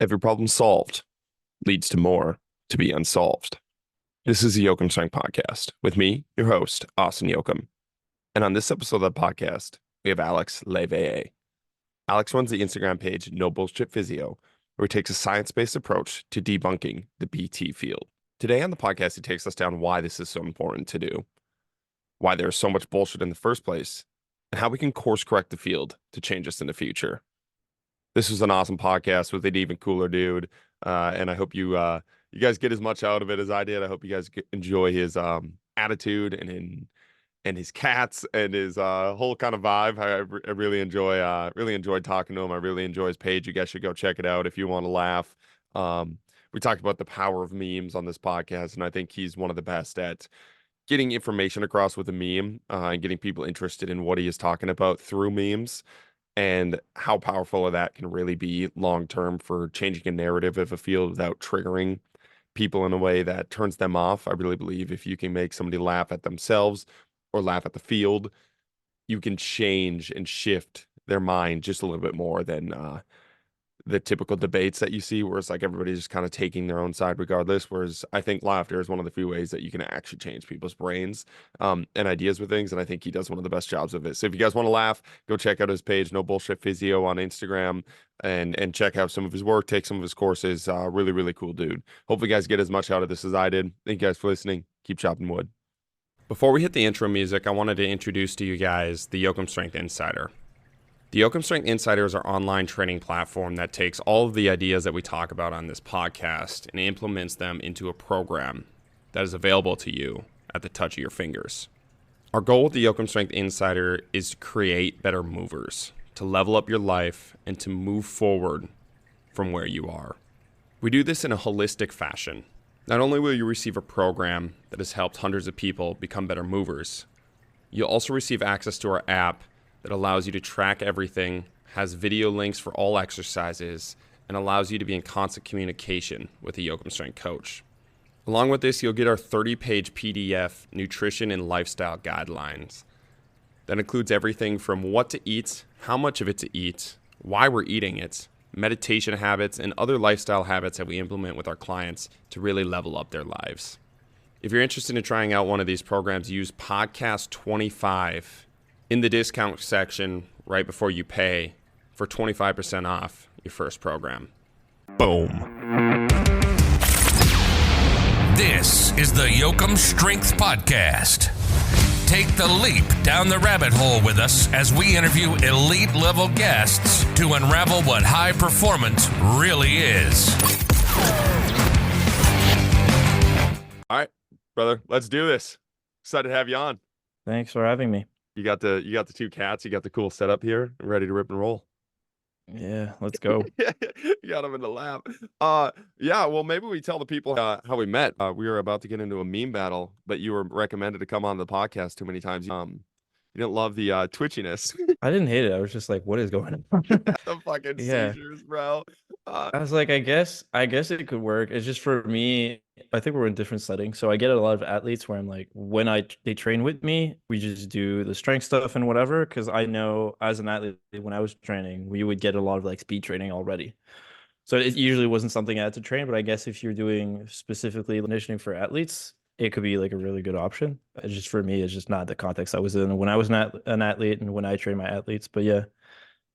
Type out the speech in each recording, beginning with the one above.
Every problem solved leads to more to be unsolved. This is the Yoakum Strength Podcast with me, your host, Austin Yoakum. And on this episode of the podcast, we have Alex Léveillé. Alex runs the Instagram page No Bullshit Physio, where he takes a science-based approach to debunking the BT field. Today on the podcast, he takes us down why this is so important to do, why there's so much bullshit in the first place, and how we can course correct the field to change us in the future. This was an awesome podcast with an even cooler dude, and I hope you guys get as much out of it as I did. I hope you guys enjoy his attitude and his cats and his whole kind of vibe. I really enjoyed talking to him. I really enjoy his page. You guys should go check it out if you want to laugh. We talked about the power of memes on this podcast, and I think he's one of the best at getting information across with a meme and getting people interested in what he is talking about through memes, and how powerful of that can really be long term for changing a narrative of a field without triggering people in a way that turns them off. I really believe if you can make somebody laugh at themselves or laugh at the field, you can change and shift their mind just a little bit more than the typical debates that you see, where it's like everybody's just kind of taking their own side regardless. Whereas I think laughter is one of the few ways that you can actually change people's brains and ideas with things. And I think he does one of the best jobs of it. So if you guys want to laugh, go check out his page, No Bullshit Physio, on Instagram, and check out some of his work, take some of his courses. Really, really cool dude. Hopefully you guys get as much out of this as I did. Thank you guys for listening. Keep chopping wood. Before we hit the intro music, I wanted to introduce to you guys the Yoakum Strength Insider. The Yoakum Strength Insider is our online training platform that takes all of the ideas that we talk about on this podcast and implements them into a program that is available to you at the touch of your fingers. Our goal with the Yoakum Strength Insider is to create better movers, to level up your life, and to move forward from where you are. We do this in a holistic fashion. Not only will you receive a program that has helped hundreds of people become better movers, you'll also receive access to our app that allows you to track everything, has video links for all exercises, and allows you to be in constant communication with a Yoakum Strength coach. Along with this, you'll get our 30-page PDF nutrition and lifestyle guidelines. That includes everything from what to eat, how much of it to eat, why we're eating it, meditation habits, and other lifestyle habits that we implement with our clients to really level up their lives. If you're interested in trying out one of these programs, use podcast 25 in the discount section right before you pay for 25% off your first program. Boom. This is the Yoakum Strength Podcast. Take the leap down the rabbit hole with us as we interview elite level guests to unravel what high performance really is. All right, brother, let's do this. Excited to have you on. Thanks for having me. You got the two cats. You got the cool setup here, ready to rip and roll. Yeah, let's go. You got them in the lap. Yeah. Well, maybe we tell the people how we met. We were about to get into a meme battle, but you were recommended to come on the podcast too many times. You didn't love the twitchiness. I didn't hate it. I was just like, what is going on? The fucking Yeah. seizures, bro. I was like, I guess it could work. It's just for me, I think we're in different settings. So I get a lot of athletes where I'm like, when they train with me, we just do the strength stuff and whatever. Cause I know as an athlete, when I was training, we would get a lot of like speed training already. So it usually wasn't something I had to train, but I guess if you're doing specifically conditioning for athletes, it could be like a really good option. It's just for me, it's just not the context I was in when I was an athlete and when I train my athletes. But yeah,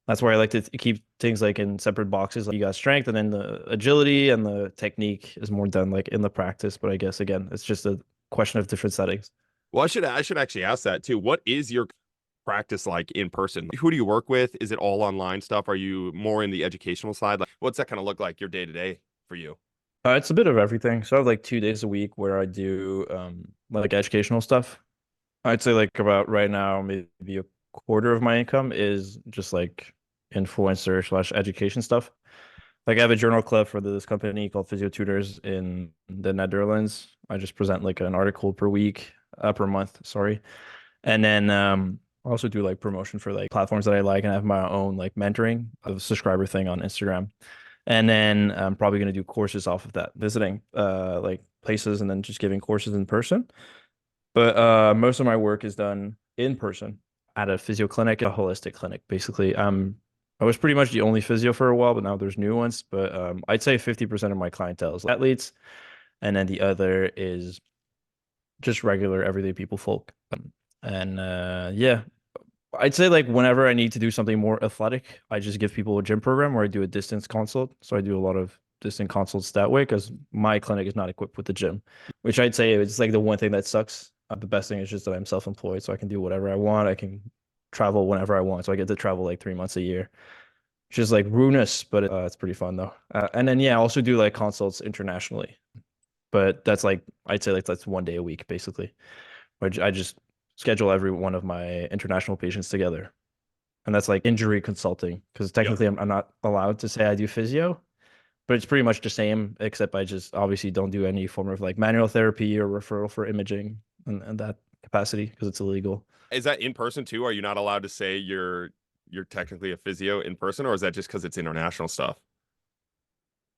that's where I like to keep things like in separate boxes. Like you got strength, and then the agility and the technique is more done like in the practice. But I guess again, it's just a question of different settings. Well, I should actually ask that too. What is your practice like in person? Who do you work with? Is it all online stuff? Are you more in the educational side? Like, what's that kind of look like your day to day for you? It's a bit of everything. So I have like 2 days a week where I do like educational stuff. I'd say like about right now, maybe a quarter of my income is just like influencer / education stuff. Like I have a journal club for this company called Physio Tutors in the Netherlands. I just present like an article per month, sorry. And then I also do like promotion for like platforms that I like, and I have my own like mentoring of subscriber thing on Instagram. And then I'm probably going to do courses off of that, visiting like places and then just giving courses in person. But most of my work is done in person at a physio clinic, a holistic clinic. Basically, I'm I was pretty much the only physio for a while, but now there's new ones. But I'd say 50% of my clientele is athletes, and then the other is just regular everyday people folk. And yeah, I'd say like whenever I need to do something more athletic, I just give people a gym program where I do a distance consult. So I do a lot of distant consults that way because my clinic is not equipped with the gym, which I'd say is like the one thing that sucks. The best thing is just that I'm self-employed, so I can do whatever I want. I can travel whenever I want. So I get to travel like 3 months a year, which is like ruinous, but it's pretty fun though. And then yeah, I also do like consults internationally, but that's like I'd say like that's 1 day a week basically, which I just schedule every one of my international patients together. And that's like injury consulting because Yep. technically I'm not allowed to say I do physio, but it's pretty much the same, except I just obviously don't do any form of like manual therapy or referral for imaging and that capacity because it's illegal. Is that in person too? Are you not allowed to say you're technically a physio in person, or is that just because it's international stuff?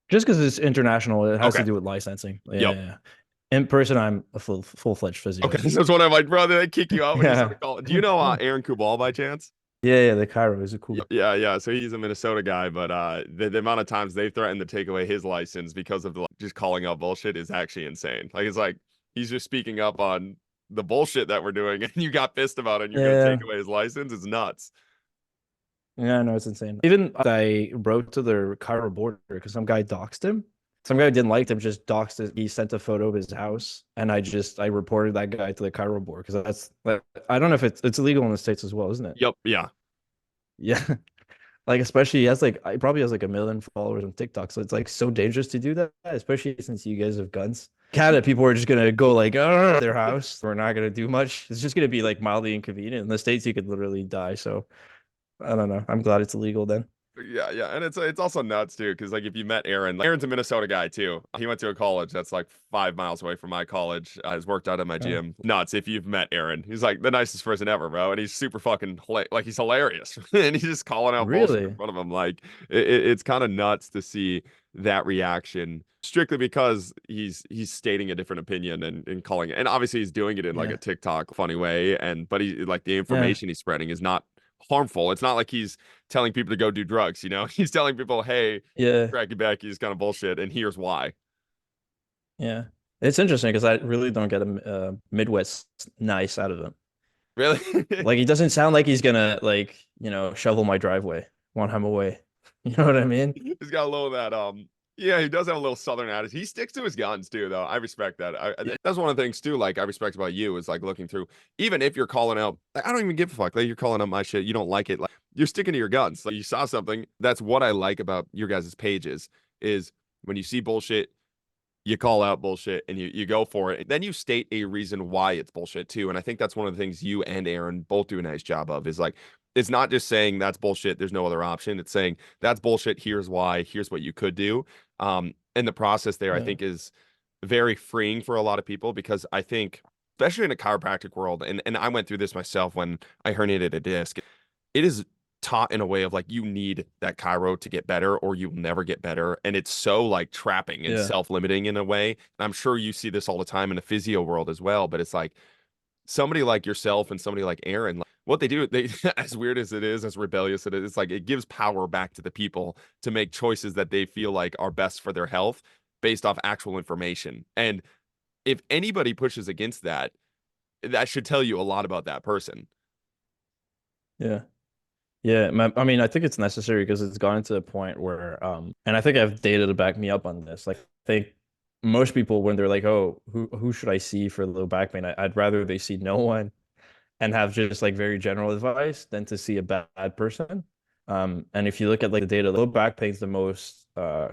Just because it's international, it has to Okay. do with licensing. Yeah, Yep. yeah, yeah. In person, I'm a full-fledged Okay. physio. So that's what I'm like, bro. They kick you out when you Yeah. start calling. Do you know Aaron Kubal by chance? Yeah, yeah, the Cairo is a cool. Yeah, yeah. So he's a Minnesota guy, but the amount of times they've threatened to take away his license because of the just calling out bullshit is actually insane. Like it's like he's just speaking up on the bullshit that we're doing, and you got pissed about it, and you're gonna take Yeah. away his license. It's nuts. Yeah, no, it's insane. Even I wrote to the Cairo border because some guy doxed him. Some guy who didn't like him, just doxed his, he sent a photo of his house, and I reported that guy to the Cairo board because that's like I don't know if it's illegal in the States as well, isn't it? Yep. Yeah. Yeah. Like especially he has like he probably has like 1 million followers on TikTok, so it's like so dangerous to do that, especially since you guys have guns. Canada people are just gonna go like their house. We're not gonna do much. It's just gonna be like mildly inconvenient. In the States, you could literally die. So I don't know. I'm glad it's illegal then. Yeah, yeah, and it's also nuts too, because like if you met Aaron, like, Aaron's a Minnesota guy too. He went to a college that's like 5 miles away from my college. Has worked out at my Oh, gym. Nuts. If you've met Aaron, he's like the nicest person ever, bro, and he's super fucking like he's hilarious, and he's just calling out bullshit in really? front of him. Like it's kind of nuts to see that reaction. Strictly because he's stating a different opinion and calling it, and obviously he's doing it in like Yeah. a TikTok funny way, and but he like the Yeah. information he's spreading is not harmful. It's not like he's telling people to go do drugs, you know? He's telling people, hey, Yeah. cracky backy is kind of bullshit, and here's why. Yeah. It's interesting because I really don't get a Midwest nice out of him. Really? Like he doesn't sound like he's gonna like, shovel my driveway while I'm away. You know what I mean? He's got a little of that yeah, he does have a little southern attitude. He sticks to his guns too, though. I respect that. That's one of the things too. Like I respect about you is like looking through, even if you're calling out, like, I don't even give a fuck. Like you're calling out my shit, you don't like it. Like you're sticking to your guns. Like you saw something. That's what I like about your guys' pages is when you see bullshit, you call out bullshit and you go for it. Then you state a reason why it's bullshit too. And I think that's one of the things you and Aaron both do a nice job of is like it's not just saying that's bullshit, there's no other option. It's saying that's bullshit, here's why, here's what you could do. And the process there I Yeah. think is very freeing for a lot of people because I think especially in a chiropractic world, and I went through this myself when I herniated a disc. It is taught in a way of like you need that chiro to get better or you'll never get better, and it's so like trapping and Yeah. self-limiting in a way. And I'm sure you see this all the time in the physio world as well, but it's like somebody like yourself and somebody like Aaron, like, what they do, they as weird as it is, as rebellious it is, it's like it gives power back to the people to make choices that they feel like are best for their health based off actual information. And if anybody pushes against that, that should tell you a lot about that person. Yeah. Yeah, I mean, I think it's necessary because it's gotten to a point where, and I think I have data to back me up on this. Like, I think most people, when they're like, "Oh, who should I see for low back pain?" I'd rather they see no one and have just like very general advice than to see a bad person. And if you look at like the data, low back pain is the most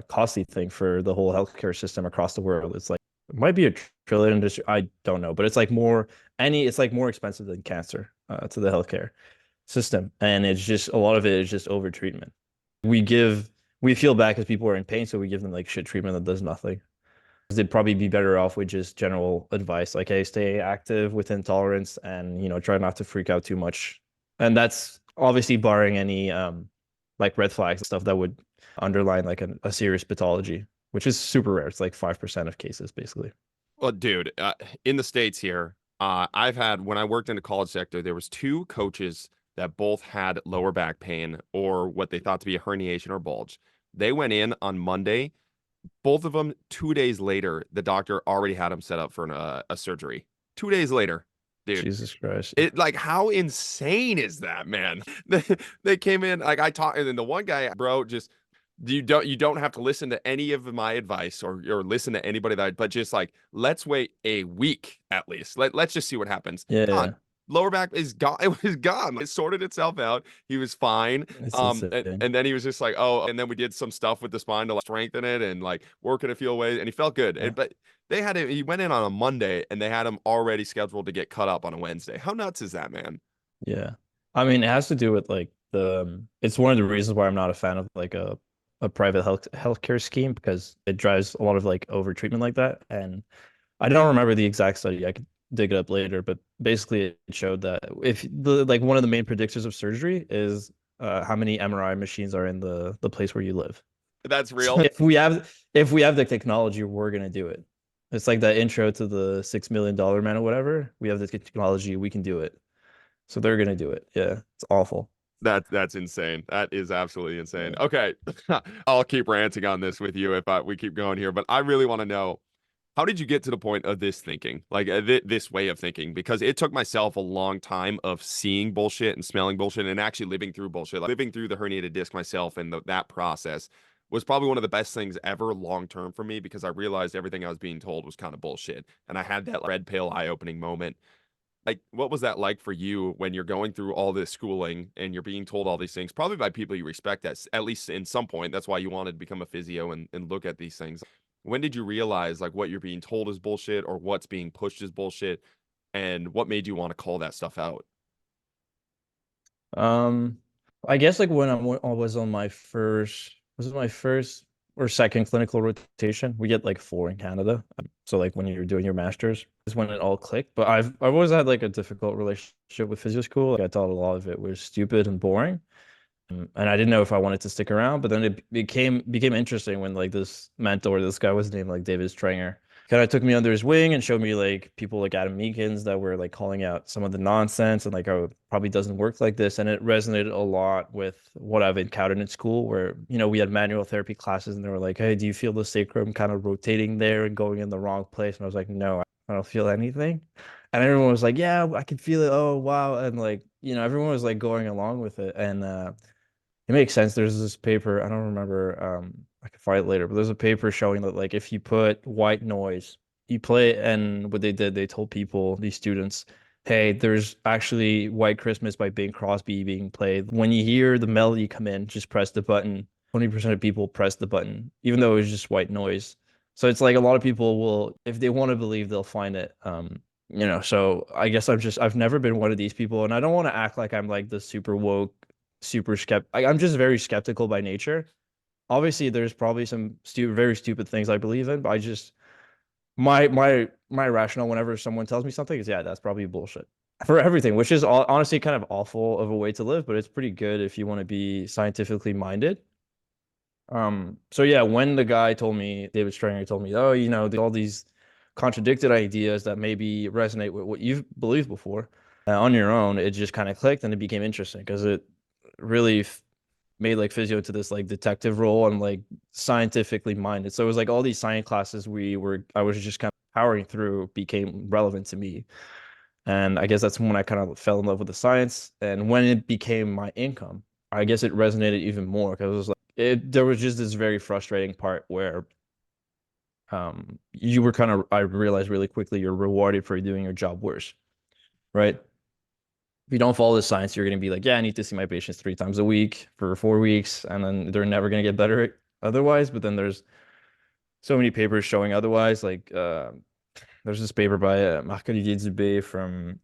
costly thing for the whole healthcare system across the world. It's like it might be a trillion industry. I don't know, but it's like it's like more expensive than cancer to the healthcare system. And it's just a lot of it is just over treatment. We give we feel bad because people are in pain, so we give them like shit treatment that does nothing. They'd probably be better off with just general advice, like, hey, stay active within tolerance and try not to freak out too much. And that's obviously barring any like red flags and stuff that would underline like a serious pathology, which is super rare. It's like 5% of cases basically. Well, dude, in the States here, I've had when I worked in the college sector, there was two coaches that both had lower back pain or what they thought to be a herniation or bulge. They went in on Monday. Both of them, 2 days later, the doctor already had them set up for a surgery. 2 days later, dude. Jesus Christ. It like how insane is that, man? They came in like I talked, and then the one guy, bro, just you don't have to listen to any of my advice or listen to anybody but just like let's wait a week at least. Let's just see what happens. Yeah, Gone. Lower back is gone. It was gone. It sorted itself out. He was fine. it's And, insane. and then he was just like, oh, and then we did some stuff with the spine to like strengthen it and like work it a few ways, and he felt good. Yeah. But they had him. He went in on a Monday, and they had him already scheduled to get cut up on a Wednesday. How nuts is that, man? Yeah. I mean, it has to do with like it's one of the reasons why I'm not a fan of like a private healthcare scheme because it drives a lot of like over treatment like that. And I don't remember the exact study. I could dig it up later, but basically it showed that if the like one of the main predictors of surgery is how many MRI machines are in the place where you live. That's So real. if we have the technology, we're gonna do it. It's like that intro to the $6 million man or whatever. We have the technology, we can do it. So they're gonna do it. Yeah, it's awful. That's insane. That is absolutely insane. Yeah. Okay, I'll keep ranting on this with you if we keep going here, but I really want to know how did you get to the point of this thinking, like this way of thinking? Because it took myself a long time of seeing bullshit and smelling bullshit and actually living through bullshit. Like, living through the herniated disc myself and that process was probably one of the best things ever long term for me because I realized everything I was being told was kind of bullshit, and I had that red pill eye opening moment. Like, what was that like for you when you're going through all this schooling and you're being told all these things, probably by people you respect, at least in some point? That's why you wanted to become a physio and look at these things. When did you realize like what you're being told is bullshit or what's being pushed is bullshit? And what made you want to call that stuff out? Um, I guess like when I was on my first, was it my first or second clinical rotation? We get like four in Canada. So like when you're doing your master's is when it all clicked. But I've always had like a difficult relationship with physio school. Like, I thought a lot of it was stupid and boring. And I didn't know if I wanted to stick around, but then it became interesting when like this mentor, this guy was named like David Stranger, kind of took me under his wing and showed me like people like Adam Meekins that were like calling out some of the nonsense and like, oh, it probably doesn't work like this. And it resonated a lot with what I've encountered in school where, we had manual therapy classes and they were like, hey, do you feel the sacrum kind of rotating there and going in the wrong place? And I was like, no, I don't feel anything. And everyone was like, yeah, I can feel it. Oh, wow. And like, everyone was like going along with it. And it makes sense. There's this paper, I don't remember, I can find it later, but there's a paper showing that like if you put white noise, you play it, and what they did, they told people, these students, hey, there's actually White Christmas by Bing Crosby being played. When you hear the melody come in, just press the button. 20% of people press the button, even though it was just white noise. So it's like a lot of people will, if they want to believe, they'll find it. So I guess I've never been one of these people, and I don't want to act like I'm like the super woke, super I'm just very skeptical by nature. Obviously, there's probably some very stupid things I believe in, but I just my rationale whenever someone tells me something is, yeah, that's probably bullshit for everything, which is honestly kind of awful of a way to live, but it's pretty good if you want to be scientifically minded. So yeah, when the guy told me, David Stranger told me, oh, all these contradicted ideas that maybe resonate with what you've believed before on your own, it just kind of clicked and it became interesting because it really made like physio to this like detective role and like scientifically minded. So it was like all these science classes I was just kind of powering through became relevant to me. And I guess that's when I kind of fell in love with the science. And when it became my income, I guess it resonated even more because it was like there was just this very frustrating part where you were kind of, I realized really quickly, you're rewarded for doing your job worse, right? If you don't follow the science, you're going to be like, yeah, I need to see my patients 3 times a week for 4 weeks, and then they're never going to get better otherwise. But then there's so many papers showing otherwise. Like there's this paper by Marc-Olivier Dubé from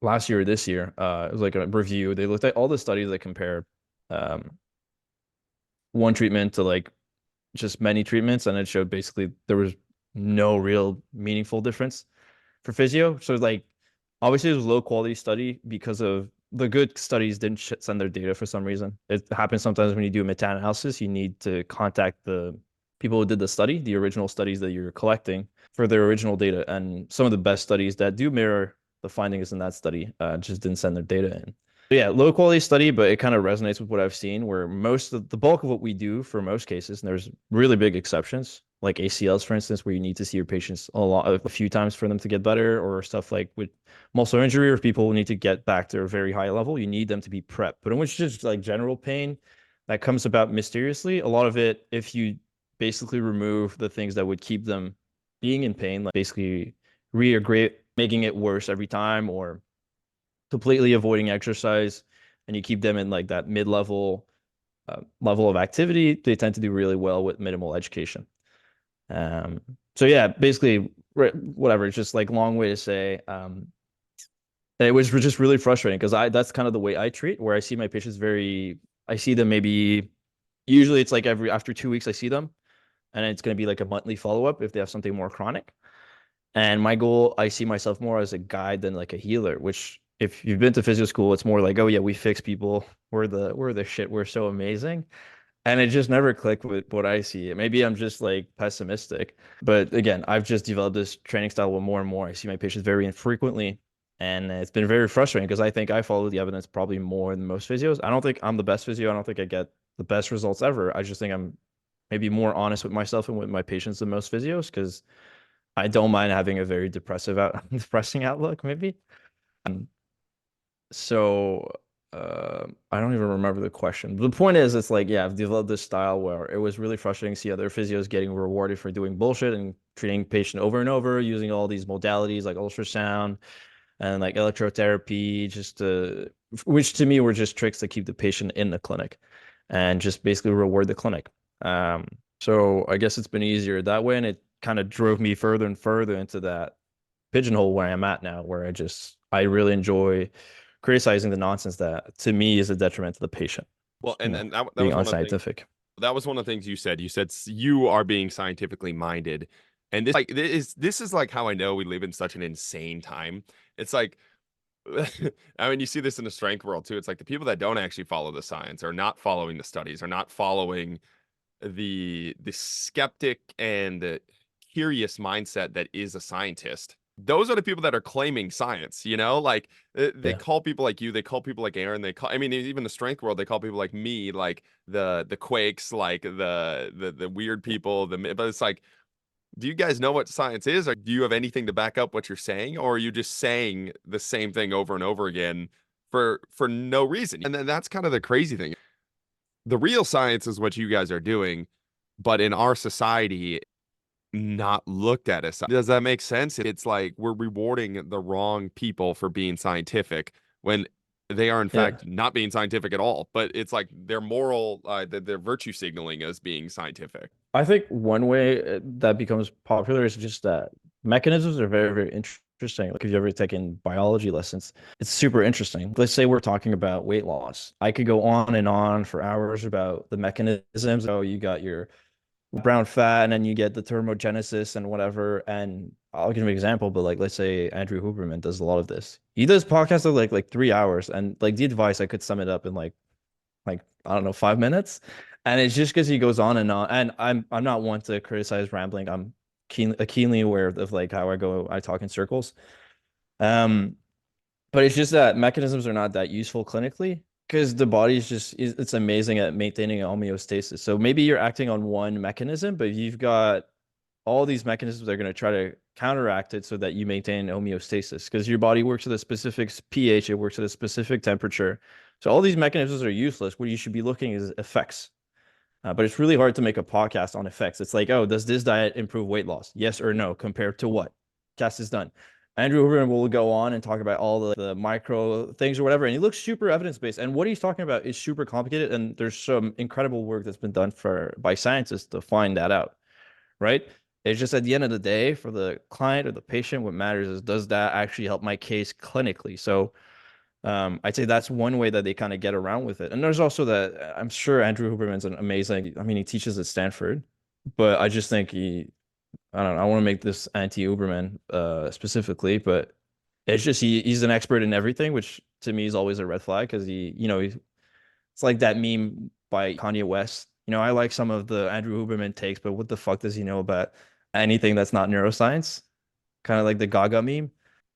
last year or this year. It was like a review. They looked at all the studies that compare one treatment to like just many treatments, and it showed basically there was no real meaningful difference for physio. So like obviously it was a low quality study because of the good studies didn't send their data for some reason. It happens sometimes when you do a meta-analysis, you need to contact the people who did the study, the original studies that you're collecting for their original data. And some of the best studies that do mirror the findings in that study just didn't send their data in. Yeah, low quality study, but it kind of resonates with what I've seen, where most of the bulk of what we do for most cases, and there's really big exceptions, like ACLs, for instance, where you need to see your patients a few times for them to get better, or stuff like with muscle injury, or if people need to get back to a very high level, you need them to be prepped. But in which just like general pain that comes about mysteriously, a lot of it, if you basically remove the things that would keep them being in pain, like basically reaggravate, making it worse every time, or completely avoiding exercise, and you keep them in like that mid-level level of activity, they tend to do really well with minimal education. So yeah, basically, whatever. It's just like long way to say. It was just really frustrating because I that's kind of the way I treat, where I see my patients very. I see them maybe. Usually, it's like every after 2 weeks I see them, and it's going to be like a monthly follow up if they have something more chronic. And my goal, I see myself more as a guide than like a healer, which if you've been to physio school, it's more like, oh yeah, we fix people. We're the shit. We're so amazing. And it just never clicked with what I see. Maybe I'm just like pessimistic. But again, I've just developed this training style where more and more I see my patients very infrequently. And it's been very frustrating because I think I follow the evidence probably more than most physios. I don't think I'm the best physio. I don't think I get the best results ever. I just think I'm maybe more honest with myself and with my patients than most physios because I don't mind having a very depressing outlook, maybe. Um, so I don't even remember the question. The point is, it's like, yeah, I've developed this style where it was really frustrating to see other physios getting rewarded for doing bullshit and treating patient over and over, using all these modalities like ultrasound and like electrotherapy, which to me were just tricks to keep the patient in the clinic and just basically reward the clinic. Um, so I guess it's been easier that way, and it kind of drove me further and further into that pigeonhole where I'm at now, where I really enjoy criticizing the nonsense that to me is a detriment to the patient. Well, and that Being was one of the things. unscientific. That was one of the things you said. You said you are being scientifically minded, and this is like how I know we live in such an insane time. It's like, I mean, you see this in the strength world too. It's like the people that don't actually follow the science, are not following the studies, are not following the skeptic and the curious mindset that is a scientist. Those are the people that are claiming science, like they Yeah. call people like you, they call people like Aaron, I mean, even the strength world, they call people like me, like the quakes, like the weird people, but it's like, do you guys know what science is, or do you have anything to back up what you're saying, or are you just saying the same thing over and over again for no reason? And then that's kind of the crazy thing. The real science is what you guys are doing, but in our society, not looked at as. Does that make sense? It's like we're rewarding the wrong people for being scientific when they are in Yeah. fact not being scientific at all. But it's like their moral, their virtue signaling as being scientific. I think one way that becomes popular is just that mechanisms are very, very interesting. Like if you ever taken biology lessons, it's super interesting. Let's say we're talking about weight loss. I could go on and on for hours about the mechanisms. Oh, you got your brown fat, and then you get the thermogenesis and whatever. And I'll give you an example, but like let's say Andrew Huberman does a lot of this. He does podcasts of like 3 hours, and like the advice I could sum it up in like I don't know 5 minutes, and it's just because he goes on and on. And I'm not one to criticize rambling. I'm keenly aware of like how I talk in circles. Um, but it's just that mechanisms are not that useful clinically because the body it's amazing at maintaining homeostasis. So maybe you're acting on one mechanism, but you've got all these mechanisms that are going to try to counteract it so that you maintain homeostasis because your body works at a specific pH, it works at a specific temperature. So all these mechanisms are useless. What you should be looking is effects. But it's really hard to make a podcast on effects. It's like, oh, does this diet improve weight loss? Yes or no, compared to what? Cast is done. Andrew Huberman will go on and talk about all the micro things or whatever, and he looks super evidence-based. And what he's talking about is super complicated, and there's some incredible work that's been done by scientists to find that out, right? It's just at the end of the day, for the client or the patient, what matters is does that actually help my case clinically? So I'd say that's one way that they kind of get around with it. And there's also that I'm sure Andrew Huberman's an amazing, I mean, he teaches at Stanford, but I just think I don't know, I want to make this anti-Huberman specifically, but it's just he's an expert in everything, which to me is always a red flag because it's like that meme by Kanye West. I like some of the Andrew Huberman takes, but what the fuck does he know about anything that's not neuroscience? Kind of like the Gaga meme.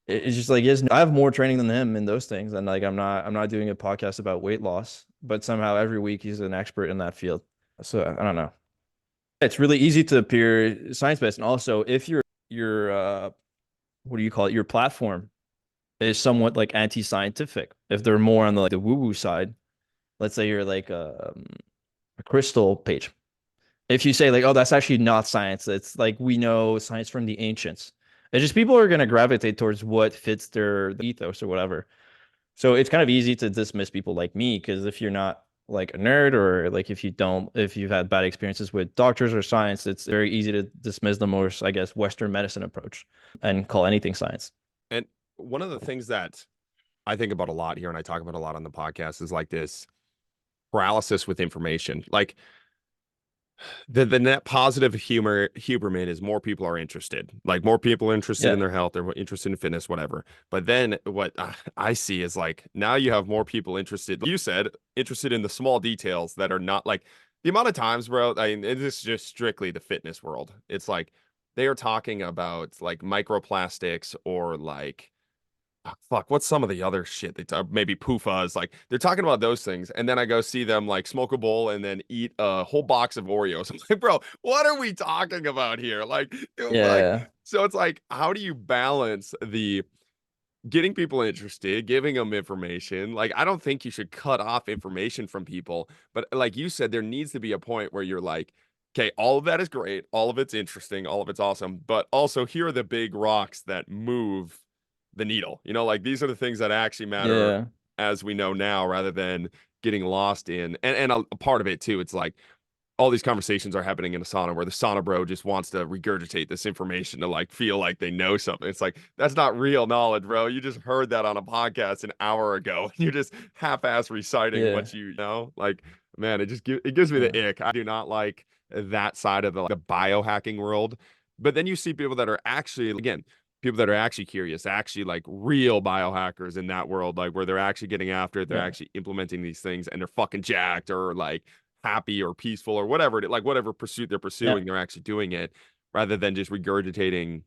it's just like yes, I have more training than him in those things, and like I'm not doing a podcast about weight loss, but somehow every week he's an expert in that field. So I don't know. It's really easy to appear science based, and also if your what do you call it? Your platform is somewhat like anti-scientific. If they're more on the like the woo-woo side, let's say you're like a crystal page. If you say like, oh, that's actually not science, it's like we know science from the ancients. It's just people are gonna gravitate towards what fits their ethos or whatever. So it's kind of easy to dismiss people like me because if you're not like a nerd or like if you've had bad experiences with doctors or science, it's very easy to dismiss the most, I guess, Western medicine approach and call anything science. And one of the things that I think about a lot here and I talk about a lot on the podcast is like this paralysis with information. Like the net positive humor is more people are interested. Like more people are interested in Yeah. their health, they're interested in fitness, whatever. But then what I see is like now you have more people interested, like you said, interested in the small details that are not like the amount of times, bro. I mean, it is just strictly the fitness world. It's like they are talking about like microplastics or like fuck, what's some of the other shit they talk, maybe PUFAs, like they're talking about those things, and then I go see them like smoke a bowl and then eat a whole box of Oreos. I'm like, bro, what are we talking about here? Like, Yeah. so it's like, how do you balance the getting people interested, giving them information? Like, I don't think you should cut off information from people, but like you said, there needs to be a point where you're like, okay, all of that is great, all of it's interesting, all of it's awesome, but also here are the big rocks that move the needle. You know, like these are the things that actually matter Yeah. as we know now, rather than getting lost in. And a part of it too, it's like all these conversations are happening in a sauna where the sauna bro just wants to regurgitate this information to like feel like they know something. It's like that's not real knowledge, bro. You just heard that on a podcast an hour ago. You're just half-ass reciting Yeah. what you know. Like, man, it gives me Yeah. the ick. I do not like that side of the biohacking world. But then you see people that are actually, again, people that are actually curious, actually like real biohackers in that world, like where they're actually getting after it, they're Yeah. actually implementing these things and they're fucking jacked or like happy or peaceful or whatever, like whatever pursuit they're Yeah. pursuing, they're actually doing it rather than just regurgitating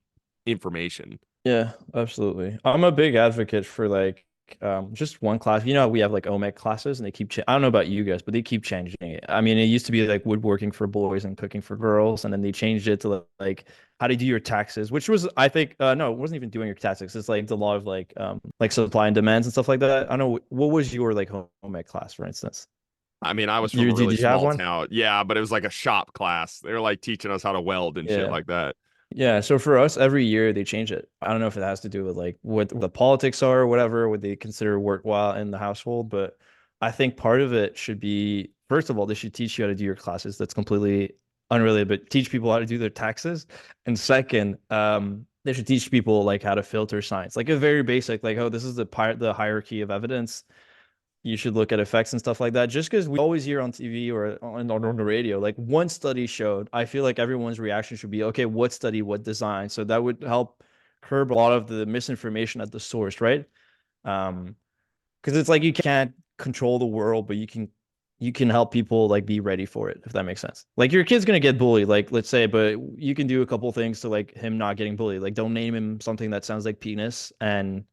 information. Yeah, absolutely. I'm a big advocate for like just one class. You know, we have like OMEC classes and they keep I don't know about you guys, but they keep changing it. I mean, it used to be like woodworking for boys and cooking for girls, and then they changed it to like how to do your taxes, which was I think no, it wasn't even doing your taxes. It's like the law of like supply and demands and stuff like that. I don't know what was your like home ec class, for instance? I mean, I was from You a really did you have small one? town. Yeah, but it was like a shop class. They were like teaching us how to weld and shit Yeah. like that. Yeah, so for us, every year they change it. I don't know if it has to do with like what the politics are or whatever, what they consider worthwhile in the household, but I think part of it should be, first of all, they should teach you how to do your classes. That's completely unrelated, but teach people how to do their taxes. And second, they should teach people like how to filter science, like a very basic, like, oh, this is the hierarchy of evidence. You should look at effects and stuff like that. Just because we always hear on TV or on the radio, like one study showed, I feel like everyone's reaction should be, okay, what study, what design? So that would help curb a lot of the misinformation at the source, right? Because it's like you can't control the world, but you can help people like be ready for it, if that makes sense. Like your kid's gonna get bullied, like let's say, but you can do a couple things to like him not getting bullied. Like don't name him something that sounds like penis and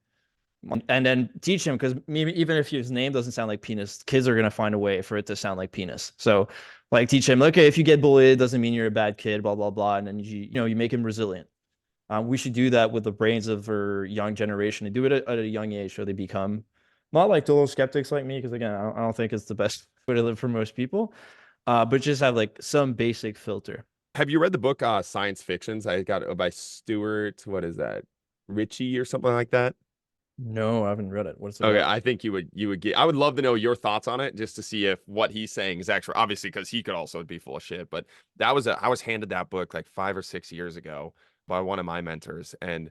then teach him because maybe even if his name doesn't sound like penis, kids are gonna find a way for it to sound like penis. So like teach him, okay, if you get bullied, it doesn't mean you're a bad kid, blah blah blah, and then you make him resilient. We should do that with the brains of our young generation and do it at a young age so they become not like total skeptics like me because again, I don't think it's the best way to live for most people, but just have like some basic filter. Have you read the book Science Fictions? I got it by Stuart, what is that? Ritchie or something like that? No, I haven't read it. What's it Okay, about? I think you would get. I would love to know your thoughts on it, just to see if what he's saying is actually obviously because he could also be full of shit. But I was handed that book like 5 or 6 years ago by one of my mentors, and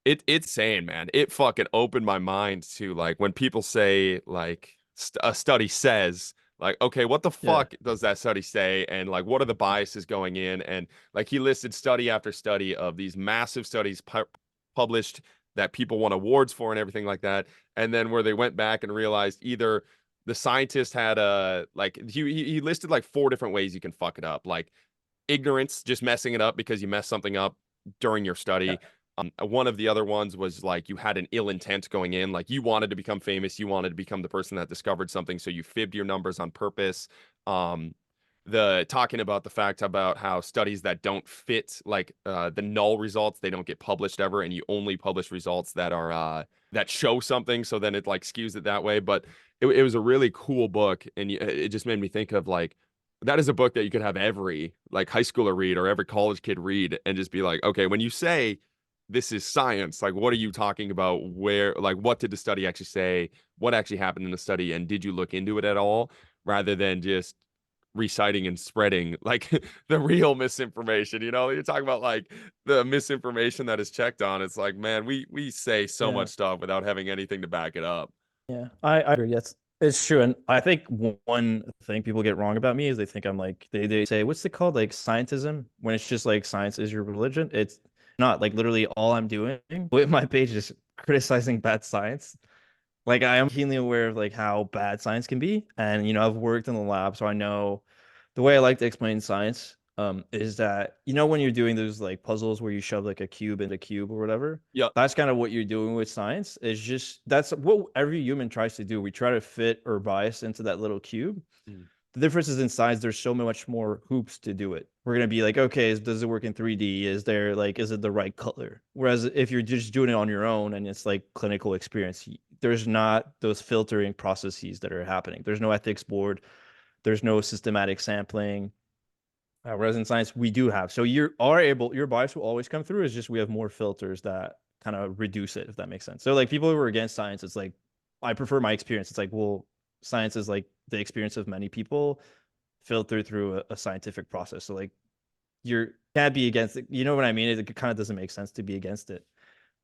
it's saying, man, it fucking opened my mind to like when people say like a study says like, okay, what the Yeah, fuck does that study say, and like what are the biases going in, and like he listed study after study of these massive studies published that people won awards for and everything like that. And then where they went back and realized either the scientist had a like he listed like four different ways you can fuck it up, like ignorance, just messing it up because you messed something up during your yeah, study, One of the other ones was like you had an ill intent going in, like you wanted to become famous, you wanted to become the person that discovered something, so you fibbed your numbers on purpose. Um, the talking about the fact about how studies that don't fit, like the null results, they don't get published ever, and you only publish results that are that show something, so then it like skews it that way. But it was a really cool book, and it just made me think of like that is a book that you could have every like high schooler read or every college kid read and just be like, okay, when you say this is science, like what are you talking about? Where, like, what did the study actually say? What actually happened in the study? And did you look into it at all? Rather than just reciting and spreading like the real misinformation. You're talking about like the misinformation that is checked on. It's like, man, we say so Yeah. much stuff without having anything to back it up. Yeah, I agree. Yes, it's true. And I think one thing people get wrong about me is they think I'm like they say, what's it called? Like scientism, when it's just like science is your religion. It's not. Like literally all I'm doing with my page is criticizing bad science. Like I am keenly aware of like how bad science can be. And I've worked in the lab, so I know the way I like to explain science is that when you're doing those like puzzles where you shove like a cube into a cube or whatever, Yep. that's kind of what you're doing with science. Is just that's what every human tries to do. We try to fit our bias into that little cube. Mm. The difference is in science, there's so much more hoops to do it. We're gonna be like, okay, does it work in 3D? Is it the right color? Whereas if you're just doing it on your own and it's like clinical experience, there's not those filtering processes that are happening. There's no ethics board. There's no systematic sampling. Whereas in science, we do have. So your bias will always come through. It's just we have more filters that kind of reduce it, if that makes sense. So like people who are against science, it's like, I prefer my experience. It's like, well, science is like the experience of many people filtered through a scientific process. So like you can't be against it. You know what I mean? It kind of doesn't make sense to be against it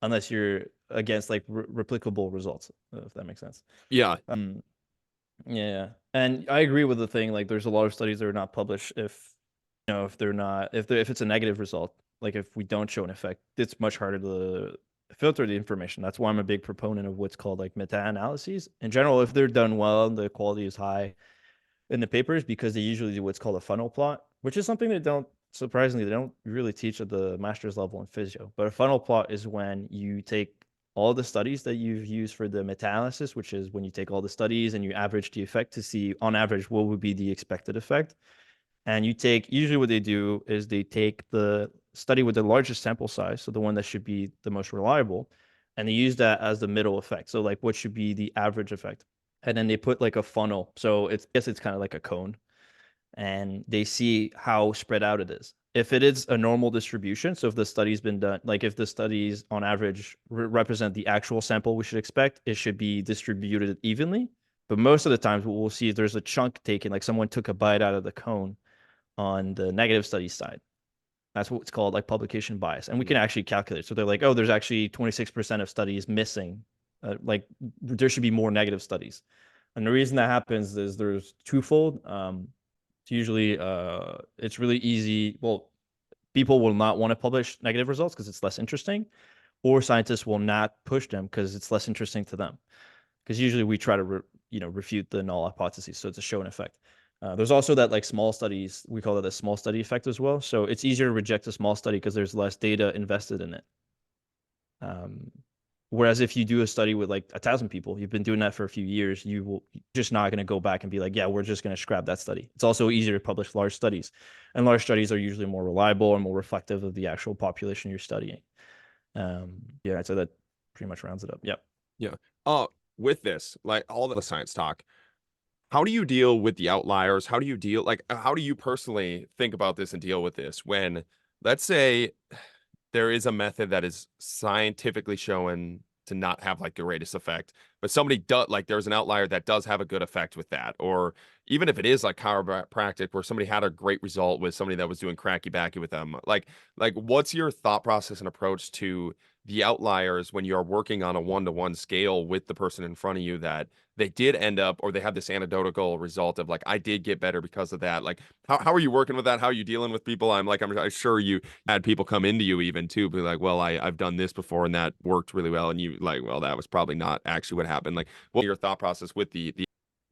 unless you're against like replicable results, if that makes sense. Yeah. Yeah. And I agree with the thing, like there's a lot of studies that are not published if they're not if it's a negative result, like if we don't show an effect, it's much harder to filter the information. That's why I'm a big proponent of what's called like meta-analyses. In general, if they're done well and the quality is high in the papers, because they usually do what's called a funnel plot, which is something they don't really teach at the master's level in physio. But a funnel plot is when you take all the studies that you've used for the meta-analysis, which is when you take all the studies and you average the effect to see on average what would be the expected effect. And usually what they do is they take the study with the largest sample size, so the one that should be the most reliable, and they use that as the middle effect. So like what should be the average effect. And then they put like a funnel. So I guess it's kind of like a cone, and they see how spread out it is. If it is a normal distribution, so if the study's been done, like if the studies on average represent the actual sample we should expect, it should be distributed evenly. But most of the times, what we'll see is there's a chunk taken, like someone took a bite out of the cone on the negative studies side. That's what's called like publication bias. And we can actually calculate. So they're like, oh, there's actually 26% of studies missing. Like there should be more negative studies. And the reason that happens is there's twofold. It's usually it's really easy. Well, people will not want to publish negative results because it's less interesting, or scientists will not push them because it's less interesting to them. Because usually we try to refute the null hypothesis, so it's a show and effect. There's also that like small studies, we call it a small study effect as well. So it's easier to reject a small study because there's less data invested in it. Whereas if you do a study with like 1,000 people, you've been doing that for a few years, you're just not going to go back and be like, yeah, we're just going to scrap that study. It's also easier to publish large studies, and large studies are usually more reliable and more reflective of the actual population you're studying. Yeah, so that pretty much rounds it up. Yep. Yeah. With this, like all the science talk, how do you deal with the outliers? How do you how do you personally think about this and deal with this when, let's say, there is a method that is scientifically shown to not have like the greatest effect, but somebody does, like there's an outlier that does have a good effect with that, or even if it is like chiropractic where somebody had a great result with somebody that was doing cracky backy with them, like what's your thought process and approach to the outliers when you're working on a one-to-one scale with the person in front of you that they did end up, or they have this anecdotal result of like, I did get better because of that. Like, how are you working with that? How are you dealing with people? I'm sure you had people come into you even too, be like, well, I've done this before and that worked really well. And you like, well, that was probably not actually what happened. Like, what your thought process with the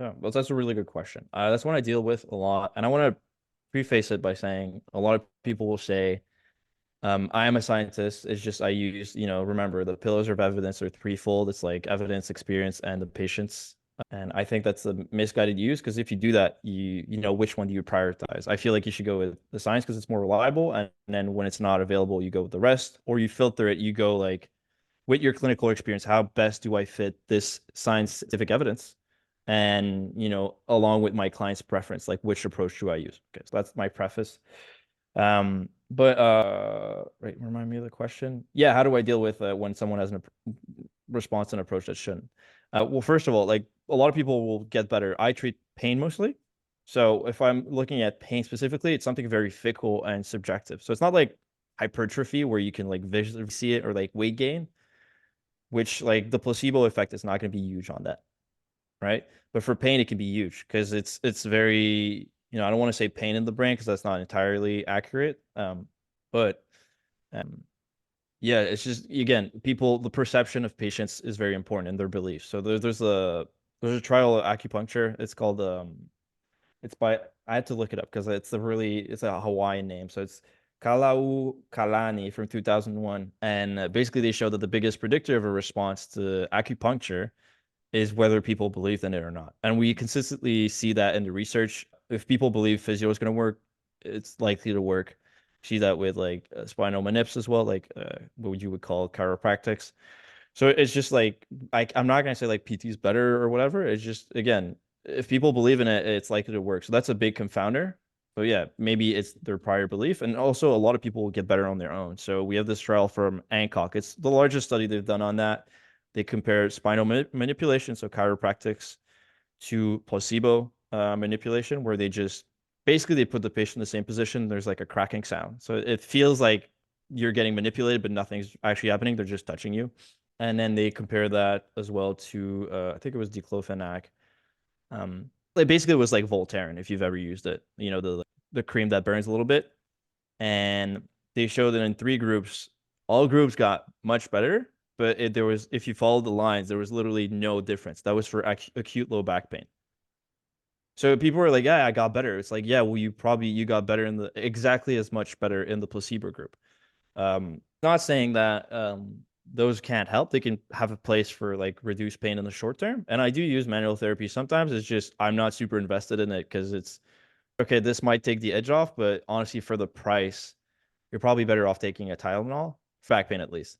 Yeah, well, that's a really good question. That's one I deal with a lot, and I want to preface it by saying a lot of people will say I am a scientist. It's just I use, remember the pillars of evidence are threefold. It's like evidence, experience, and the patients. And I think that's a misguided use because if you do that, you know which one do you prioritize. I feel like you should go with the science because it's more reliable, and then when it's not available, you go with the rest, or you filter it. You go like with your clinical experience, how best do I fit this scientific evidence? And, along with my client's preference, like which approach do I use? Okay, so that's my preface. But right, remind me of the question. Yeah, how do I deal with when someone has response and approach that shouldn't? Well, first of all, like a lot of people will get better. I treat pain mostly. So if I'm looking at pain specifically, it's something very fickle and subjective. So it's not like hypertrophy where you can like visually see it or like weight gain, which like the placebo effect is not going to be huge on that, right? But for pain, it can be huge because it's very, I don't want to say pain in the brain because that's not entirely accurate. But yeah, it's just again, the perception of patients is very important in their beliefs. So there's a trial of acupuncture. It's called it's by I had to look it up because it's a Hawaiian name. So it's Kalau Kalani from 2001, and basically they show that the biggest predictor of a response to acupuncture is whether people believe in it or not. And we consistently see that in the research. If people believe physio is going to work, it's likely to work. See that with like spinal manips as well, like what you would call chiropractics. So it's just like I'm not gonna say like PT is better or whatever. It's just again, if people believe in it, it's likely to work. So that's a big confounder. So yeah, maybe it's their prior belief, and also a lot of people will get better on their own. So we have this trial from Hancock. It's the largest study they've done on that. They compare spinal manipulation, so chiropractics, to placebo manipulation, where they just basically they put the patient in the same position. There's like a cracking sound, so it feels like you're getting manipulated, but nothing's actually happening. They're just touching you. And then they compare that as well to I think it was diclofenac. Like basically it was like Voltaren if you've ever used it. The cream that burns a little bit. And they showed that in three groups, all groups got much better, but there was if you followed the lines, there was literally no difference. That was for acute low back pain. So people were like, "Yeah, I got better." It's like, "Yeah, well, you got better in the exactly as much better in the placebo group." Not saying that those can't help. They can have a place for like reduced pain in the short term. And I do use manual therapy sometimes. It's just I'm not super invested in it because it's okay, this might take the edge off, but honestly, for the price, you're probably better off taking a Tylenol, for back pain at least.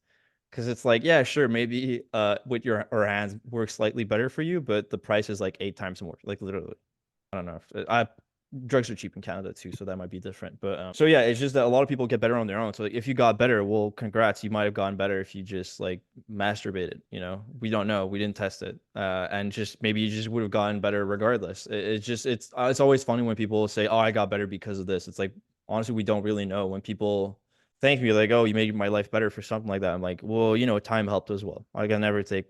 Because it's like, yeah, sure, maybe with your or hands works slightly better for you, but the price is like 8 times more, like literally. I don't know. Drugs are cheap in Canada too, so that might be different. But so yeah, it's just that a lot of people get better on their own. So like, if you got better, well, congrats, you might have gotten better if you just like masturbated. We don't know, we didn't test it, and just maybe you just would have gotten better regardless. It's always funny when people say, "Oh, I got better because of this." It's like honestly, we don't really know. When people thank me like, "Oh, you made my life better for something like that," I'm like, "Well, time helped as well." I can never take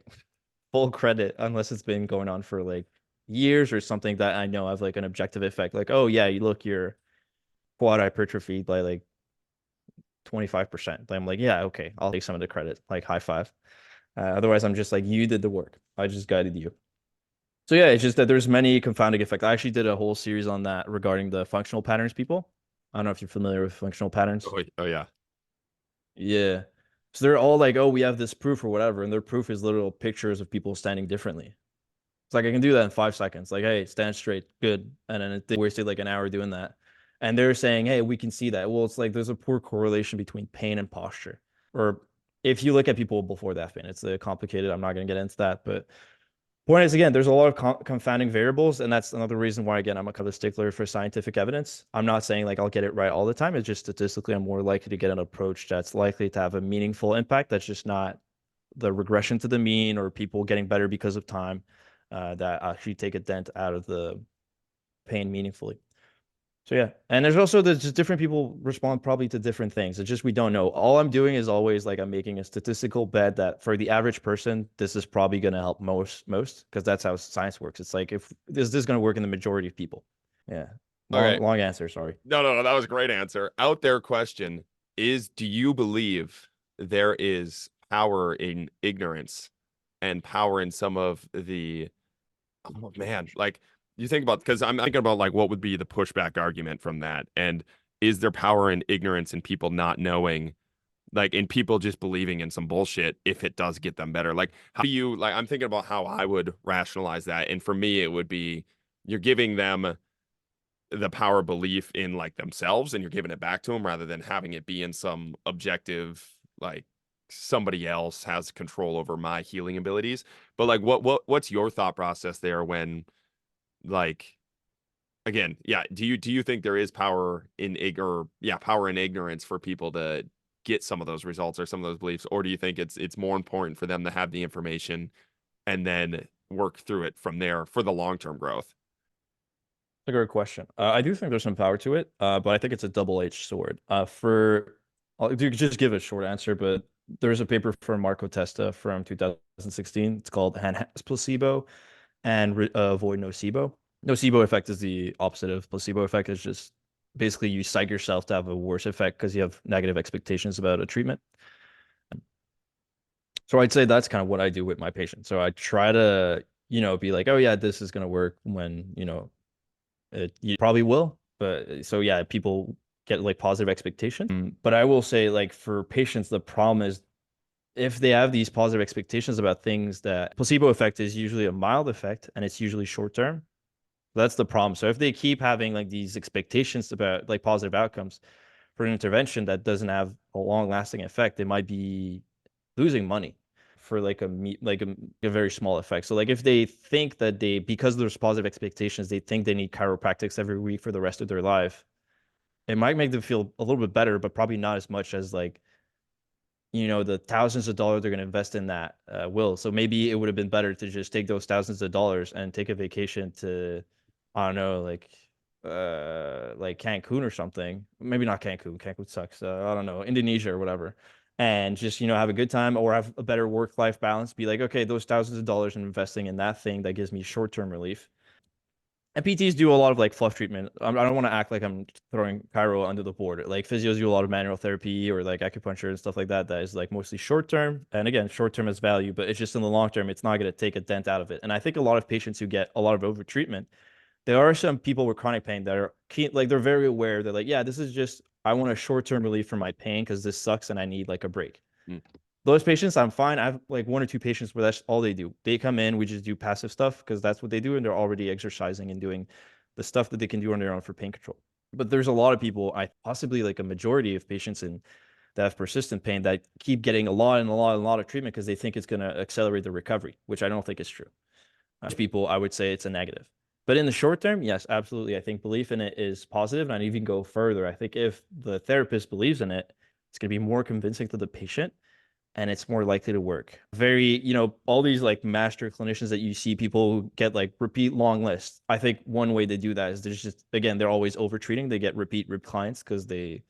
full credit unless it's been going on for like years or something that I know have like an objective effect. Like, oh yeah, you look your quad hypertrophy by like 25%. I'm like, yeah, okay, I'll take some of the credit. Like high five. Otherwise, I'm just like, you did the work. I just guided you. So yeah, it's just that there's many confounding effects. I actually did a whole series on that regarding the functional patterns people. I don't know if you're familiar with functional patterns. Oh yeah. Yeah. So they're all like, oh, we have this proof or whatever, and their proof is literal pictures of people standing differently. It's like I can do that in 5 seconds. Like, hey, stand straight, good. And then they wasted like an hour doing that. And they're saying, hey, we can see that. Well, it's like there's a poor correlation between pain and posture. Or if you look at people before that pain, it's complicated. I'm not going to get into that. But point is, again, there's a lot of confounding variables. And that's another reason why, again, I'm a kind of stickler for scientific evidence. I'm not saying like I'll get it right all the time. It's just statistically, I'm more likely to get an approach that's likely to have a meaningful impact. That's just not the regression to the mean or people getting better because of time that actually take a dent out of the pain meaningfully. So yeah, and there's also just different people respond probably to different things. It's just we don't know. All I'm doing is always like I'm making a statistical bet that for the average person, this is probably going to help most because that's how science works. It's like if this is going to work in the majority of people. Yeah, Okay. long answer. Sorry. No. That was a great answer. Out there question is, do you believe there is power in ignorance and power in some of the, oh man, like you think about, because I'm thinking about like what would be the pushback argument from that. And is there power in ignorance and people not knowing like in people just believing in some bullshit if it does get them better. Like how do you like I'm thinking about how I would rationalize that. And for me it would be you're giving them the power of belief in like themselves and you're giving it back to them rather than having it be in some objective like somebody else has control over my healing abilities. But like what's your thought process there when like again, yeah, do you think there is power in power in ignorance for people to get some of those results or some of those beliefs, or do you think it's more important for them to have the information and then work through it from there for the long-term growth? A great question. I do think there's some power to it, but I think it's a double-edged sword. I'll just give a short answer, but there's a paper from Marco Testa from 2016. It's called Enhanced Placebo and Avoid Nocebo. Nocebo effect is the opposite of placebo effect. It's just basically you psych yourself to have a worse effect because you have negative expectations about a treatment. So I'd say that's kind of what I do with my patients. So I try to, be like, oh yeah, this is going to work when, you probably will. But so yeah, people get like positive expectations. But I will say like for patients, the problem is if they have these positive expectations about things, that placebo effect is usually a mild effect and it's usually short term. That's the problem. So if they keep having like these expectations about like positive outcomes for an intervention that doesn't have a long lasting effect, they might be losing money for like a very small effect. So like if they think that because there's positive expectations, they think they need chiropractics every week for the rest of their life, it might make them feel a little bit better, but probably not as much as like the thousands of dollars they're going to invest in that will. So maybe it would have been better to just take those thousands of dollars and take a vacation to, I don't know, like Cancun or something. Maybe not Cancun. Cancun sucks. I don't know, Indonesia or whatever. And just, have a good time or have a better work-life balance. Be like, okay, those thousands of dollars I'm investing in that thing that gives me short-term relief. And PTs do a lot of like fluff treatment. I don't want to act like I'm throwing chiro under the board. Like physios do a lot of manual therapy or like acupuncture and stuff like that. That is like mostly short term. And again, short term has value, but it's just in the long term, it's not going to take a dent out of it. And I think a lot of patients who get a lot of over treatment, there are some people with chronic pain that are keen, like they're very aware. They're like, yeah, this is just I want a short term relief from my pain because this sucks and I need like a break. Mm. Those patients, I'm fine. I have like one or two patients where that's all they do. They come in, we just do passive stuff because that's what they do, and they're already exercising and doing the stuff that they can do on their own for pain control. But there's a lot of people, I possibly like a majority of patients that have persistent pain that keep getting a lot and a lot and a lot of treatment because they think it's going to accelerate the recovery, which I don't think is true. People, I would say it's a negative. But in the short term, yes, absolutely. I think belief in it is positive, and I'd even go further. I think if the therapist believes in it, it's going to be more convincing to the patient and it's more likely to work. Very, all these like master clinicians that you see people get like repeat long lists. I think one way they do that is there's just, again, they're always over treating. They get repeat clients because they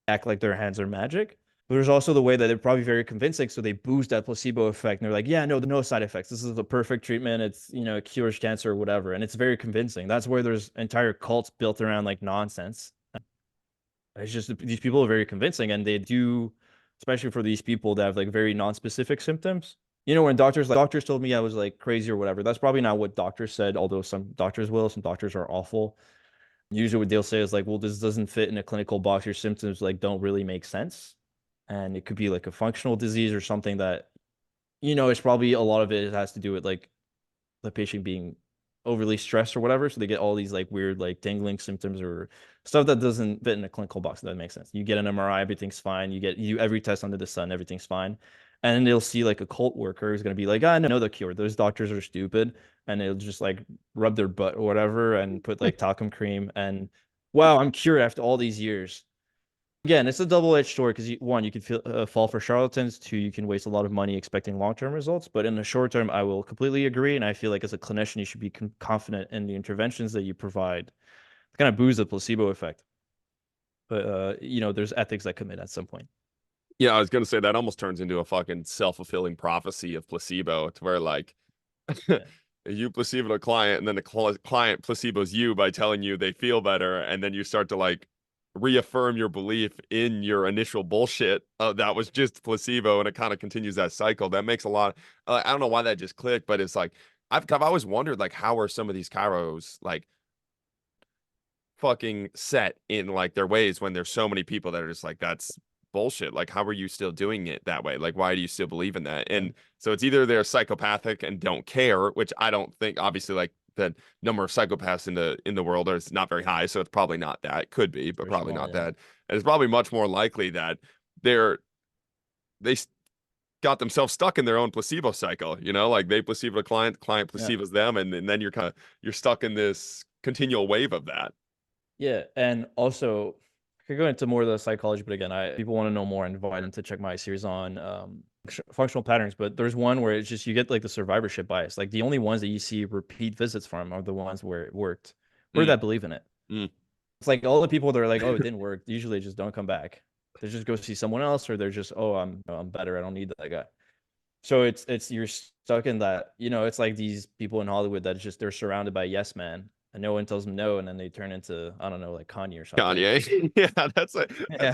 act like their hands are magic. But there's also the way that they're probably very convincing. So they boost that placebo effect. And they're like, yeah, no side effects. This is the perfect treatment. It's, it cures cancer or whatever. And it's very convincing. That's where there's entire cults built around like nonsense. It's just these people are very convincing and they do, especially for these people that have like very non-specific symptoms. When doctors told me I was like crazy or whatever, that's probably not what doctors said, although some doctors will, some doctors are awful. Usually what they'll say is like, well, this doesn't fit in a clinical box. Your symptoms like don't really make sense. And it could be like a functional disease or something that, it's probably a lot of it has to do with like the patient being overly stressed or whatever. So they get all these like weird, like tingling symptoms or stuff that doesn't fit in a clinical box. If that makes sense. You get an MRI, everything's fine. You every test under the sun, everything's fine. And then they'll see like a cult worker who's going to be like, I know the cure. Those doctors are stupid. And they'll just like rub their butt or whatever and put like talcum cream. And wow, I'm cured after all these years. Again, it's a double-edged sword because one, you can fall for charlatans. Two, you can waste a lot of money expecting long-term results. But in the short term, I will completely agree, and I feel like as a clinician, you should be confident in the interventions that you provide. To kind of boost the placebo effect, but there's ethics that come in at some point. Yeah, I was gonna say that almost turns into a fucking self-fulfilling prophecy of placebo. It's where like Yeah. you placebo a client, and then the client placebos you by telling you they feel better, and then you start to like reaffirm your belief in your initial bullshit. That was just placebo, and it kind of continues that cycle. That makes a lot. I don't know why that just clicked, but it's like I've always wondered like how are some of these chiros like fucking set in like their ways when there's so many people that are just like that's bullshit. Like, how are you still doing it that way? Like, why do you still believe in that? And so it's either they're psychopathic and don't care, which I don't think, obviously, like the number of psychopaths in the world is not very high, so it's probably not that. It could be, but Very probably small, not yeah. that. And it's probably much more likely that they're they got themselves stuck in their own placebo cycle, like they placebo a client Yeah. placebos them, and then you're stuck in this continual wave of that. Yeah, and also I could go into more of the psychology, but again, I people want to know more, I invite them to check my series on functional patterns. But there's one where it's just you get like the survivorship bias. Like the only ones that you see repeat visits from are the ones where it worked, or Mm, that believe in it. mm. It's like all the people that are like, oh, it didn't work, usually just don't come back. They just go see someone else, or they're just, oh, I'm better, I don't need that guy. So it's you're stuck in that, it's like these people in Hollywood that just they're surrounded by yes man, and no one tells them no, and then they turn into, I don't know, like Kanye or something. Kanye. Yeah, Yeah, that's a and they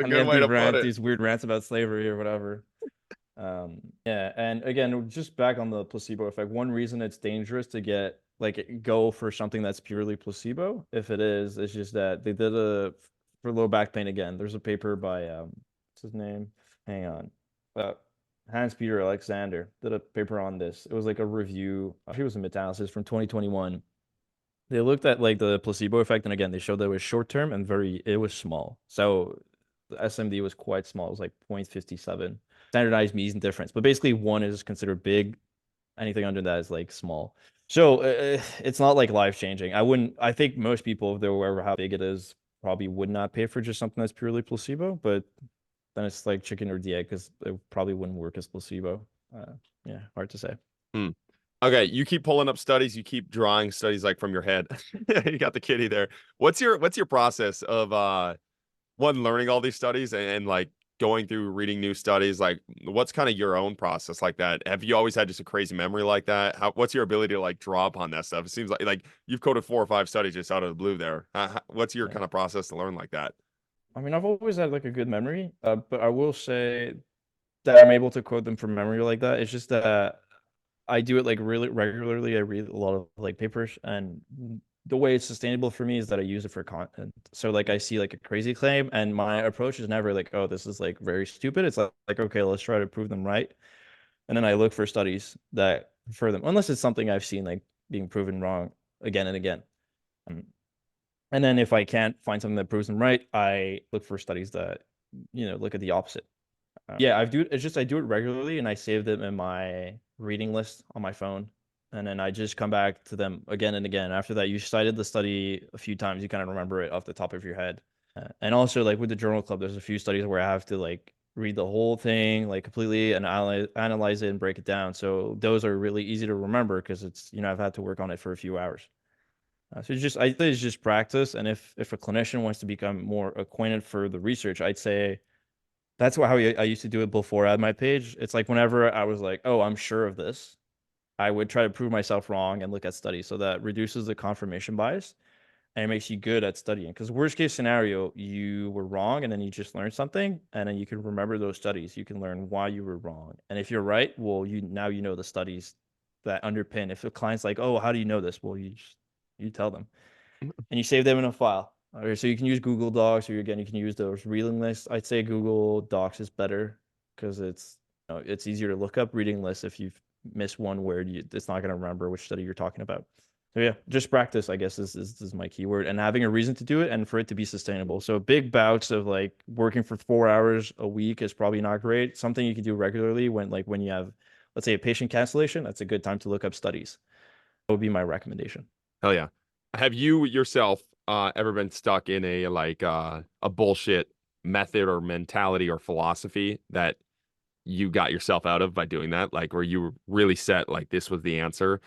good have way to put it. these weird rants about slavery or whatever. Yeah, and again, just back on the placebo effect, one reason it's dangerous to get like go for something that's purely placebo, if it is, it's just that they did for low back pain again. There's a paper by what's his name? Hang on. Uh, Hans Peter Alexander did a paper on this. It was like a review. I think it was a meta-analysis from 2021. They looked at like the placebo effect, and again, they showed that it was short term and it was small. So the SMD was quite small. It was like 0.57. Standardized mean difference. But basically, one is considered big. Anything under that is like small. So it's not like life changing. I think most people, if they're aware of how big it is, probably would not pay for just something that's purely placebo. But then it's like chicken or the egg because it probably wouldn't work as placebo. Yeah, hard to say. Hmm. Okay, you keep pulling up studies, you keep drawing studies like from your head. You got the kitty there. What's your process of one learning all these studies and like going through reading new studies? Like what's kind of your own process like that? Have you always had just a crazy memory like that? What's your ability to like draw upon that stuff? It seems like you've coded 4 or 5 studies just out of the blue there. What's your Yeah. kind of process to learn like that? I mean, I've always had like a good memory, but I will say that I'm able to quote them from memory like that. It's just that I do it like really regularly. I read a lot of like papers, and the way it's sustainable for me is that I use it for content. So like I see like a crazy claim, and my approach is never like, oh, this is like very stupid. It's like okay, let's try to prove them right, and then I look for studies that for them, unless it's something I've seen like being proven wrong again and again. Um, and then if I can't find something that proves them right, I look for studies that look at the opposite. Yeah, it's just I do it regularly, and I save them in my reading list on my phone, and then I just come back to them again and again. After that, you cited the study a few times, you kind of remember it off the top of your head. And also, like with the journal club, there's a few studies where I have to like read the whole thing like completely and analyze it and break it down. So those are really easy to remember because it's I've had to work on it for a few hours. So I think it's just practice, and if a clinician wants to become more acquainted for the research, I'd say that's how I used to do it before I had my page. It's like whenever I was like, oh, I'm sure of this, I would try to prove myself wrong and look at studies. So that reduces the confirmation bias and it makes you good at studying. Because worst case scenario, you were wrong and then you just learned something, and then you can remember those studies. You can learn why you were wrong. And if you're right, well, now you know the studies that underpin. If a client's like, oh, how do you know this? Well, you tell them and you save them in a file. Okay, so you can use Google Docs, or again, you can use those reading lists. I'd say Google Docs is better because it's easier to look up. Reading lists, if you've missed one word, it's not going to remember which study you're talking about. So yeah, just practice, I guess, is my keyword, and having a reason to do it and for it to be sustainable. So big bouts of like working for 4 hours a week is probably not great. Something you can do regularly when you have, let's say, a patient cancellation, that's a good time to look up studies. That would be my recommendation. Hell yeah. Have you yourself ever been stuck in a bullshit method or mentality or philosophy that you got yourself out of by doing that? Like where you were really set like this was the answer,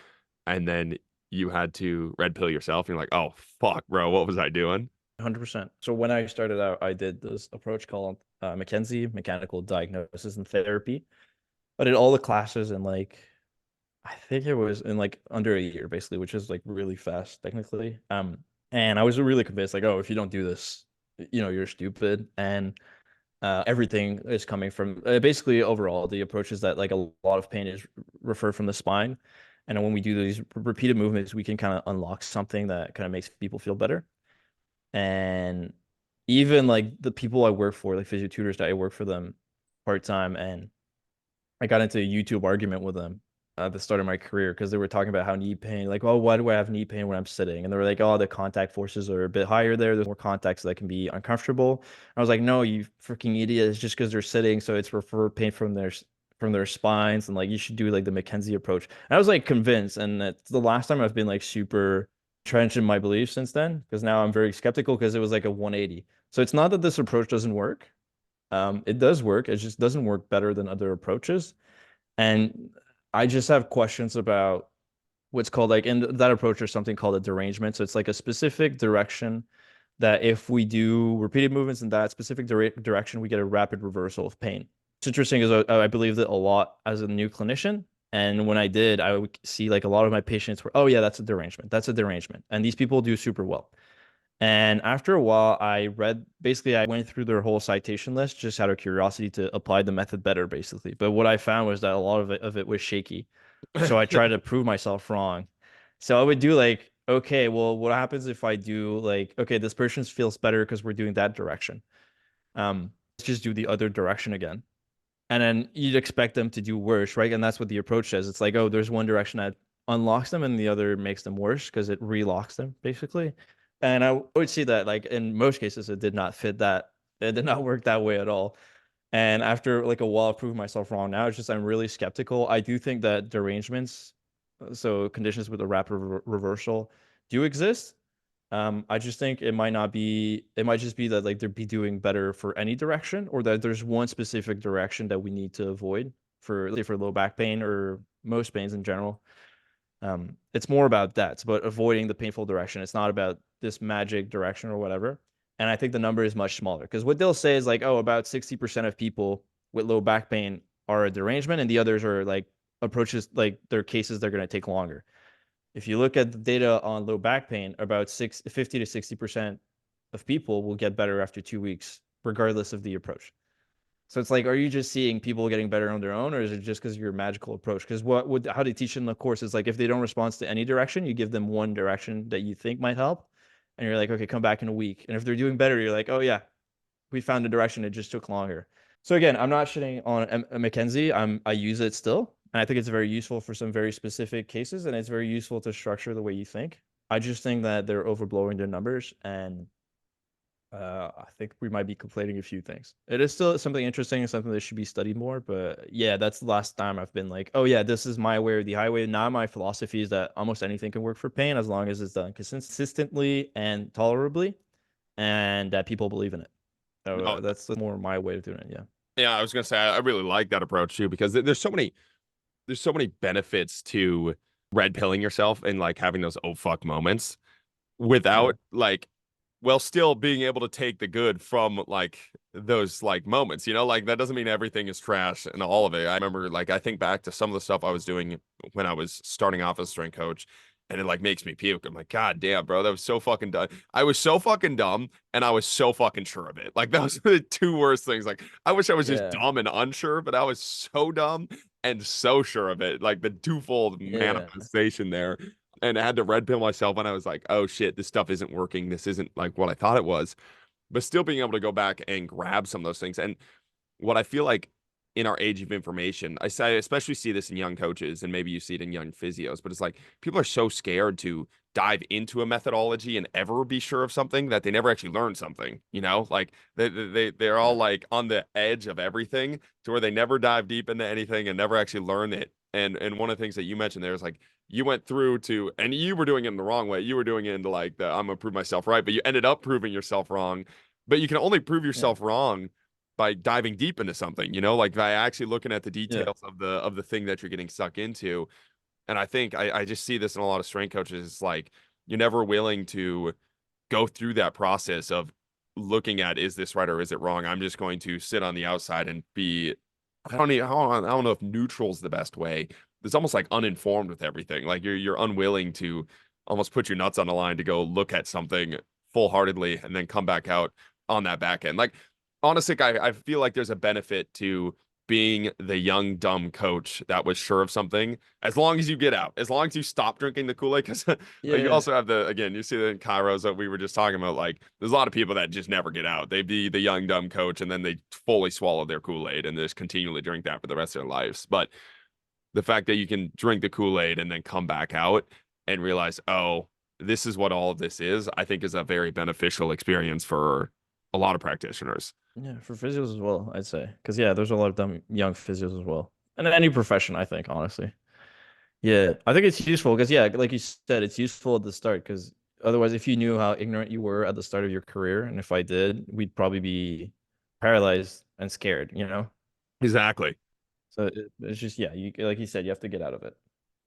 and then you had to red pill yourself and you're like, oh fuck, bro, what was I doing? 100%. So when I started out, I did this approach called McKenzie Mechanical Diagnosis and Therapy. I did all the classes in like I think it was in like under a year, basically, which is like really fast technically. And I was really convinced, like, oh, if you don't do this, you're stupid. And everything is coming from basically overall the approach is that like a lot of pain is referred from the spine, and when we do these repeated movements, we can kind of unlock something that kind of makes people feel better. And even like the people I work for, like physio tutors that I work for them part time, and I got into a YouTube argument with them at the start of my career because they were talking about how knee pain, like, oh, why do I have knee pain when I'm sitting? And they were like, oh, the contact forces are a bit higher there. There's more contacts that can be uncomfortable. I was like, no, you freaking idiot. It's just because they're sitting, so it's for pain from their spines, and like you should do like the McKenzie approach. And I was like convinced, and it's the last time I've been like super entrenched in my beliefs since then, because now I'm very skeptical because it was like a 180. So it's not that this approach doesn't work. It does work. It just doesn't work better than other approaches. And I just have questions about what's called like in that approach, there's something called a derangement. So it's like a specific direction that if we do repeated movements in that specific direction, we get a rapid reversal of pain. It's interesting because I believed it a lot as a new clinician. And when I did, I would see like a lot of my patients were, oh yeah, that's a derangement. That's a derangement. And these people do super well. And after a while, basically, I went through their whole citation list just out of curiosity to apply the method better, basically. But what I found was that a lot of it was shaky. So I tried to prove myself wrong. So I would do like, okay, well, what happens if I do like, okay, this person feels better because we're doing that direction. Let's just do the other direction again. And then you'd expect them to do worse, right? And that's what the approach says. It's like, oh, there's one direction that unlocks them and the other makes them worse because it relocks them, basically. And I would see that, like, in most cases, it did not fit that. It did not work that way at all. And after like a while of proving myself wrong now, it's just I'm really skeptical. I do think that derangements, so conditions with a rapid reversal, do exist. I just think it might not be, it might just be that like they'd be doing better for any direction, or that there's one specific direction that we need to avoid for, say, for low back pain or most pains in general. It's more about that. It's about avoiding the painful direction. It's not about this magic direction or whatever. And I think the number is much smaller because what they'll say is like, oh, about 60% of people with low back pain are a derangement, and the others are like approaches, like their cases they're going to take longer. If you look at the data on low back pain, about 50 to 60% of people will get better after 2 weeks, regardless of the approach. So it's like, are you just seeing people getting better on their own, or is it just because of your magical approach? Because how they teach in the course is like, if they don't respond to any direction, you give them one direction that you think might help, and you're like, okay, come back in a week. And if they're doing better, you're like, oh yeah, we found a direction. It just took longer. So again, I'm not shitting on McKenzie. I use it still, and I think it's very useful for some very specific cases, and it's very useful to structure the way you think. I just think that they're overblowing their numbers, and I think we might be conflating a few things. It is still something interesting and something that should be studied more. But yeah, that's the last time I've been like, oh yeah, this is my way or the highway. Now my philosophy is that almost anything can work for pain as long as it's done consistently and tolerably, and that people believe in it. So No, that's more my way of doing it. Yeah. yeah, I was gonna say I really like that approach too because there's so many benefits to red pilling yourself and like having those oh fuck moments Yeah. without like while still being able to take the good from like those like moments, like that doesn't mean everything is trash and all of it. I remember like I think back to some of the stuff I was doing when I was starting off as a strength coach, and it like makes me puke. I'm like, God damn, bro, that was so fucking dumb. I was so fucking dumb and I was so fucking sure of it. Like those are the two worst things. Like I wish I was just Yeah. dumb and unsure, but I was so dumb and so sure of it. Like the twofold Yeah. manifestation there, and I had to red pill myself when I was like, oh shit, this stuff isn't working. This isn't like what I thought it was. But still being able to go back and grab some of those things. And what I feel like in our age of information, I especially see this in young coaches, and maybe you see it in young physios, but it's like people are so scared to dive into a methodology and ever be sure of something that they never actually learn something, like they're all Yeah. like on the edge of everything to where they never dive deep into anything and never actually learn it. And one of the things that you mentioned there is like you went through to, and you were doing it in the wrong way. You were doing it into like the I'm gonna prove myself right, but you ended up proving yourself wrong. But you can only prove Yeah. yourself wrong by diving deep into something, like by actually looking at the Yeah. details of the thing that you're getting stuck into. And I think I just see this in a lot of strength coaches. It's like you're never willing to go through that process of looking at, is this right or is it wrong? I'm just going to sit on the outside and be, I don't know if neutral is the best way. It's almost like uninformed with everything. Like you're unwilling to almost put your nuts on the line to go look at something full heartedly and then come back out on that back end. Like honestly, I feel like there's a benefit to being the young dumb coach that was sure of something. As long as you get out, as long as you stop drinking the Kool-Aid, because you Yeah. also have again, you see that in Kairos that we were just talking about. Like, there's a lot of people that just never get out. They be the young dumb coach, and then they fully swallow their Kool-Aid and they just continually drink that for the rest of their lives. But the fact that you can drink the Kool-Aid and then come back out and realize, oh, this is what all of this is, I think is a very beneficial experience for a lot of practitioners. Yeah, for physios as well, I'd say. Because yeah, there's a lot of dumb young physios as well. And any profession, I think, honestly. Yeah, I think it's useful because yeah, like you said, it's useful at the start because otherwise, if you knew how ignorant you were at the start of your career, and if I did, we'd probably be paralyzed and scared, you know? Exactly. So it's just yeah, you like you said, you have to get out of it.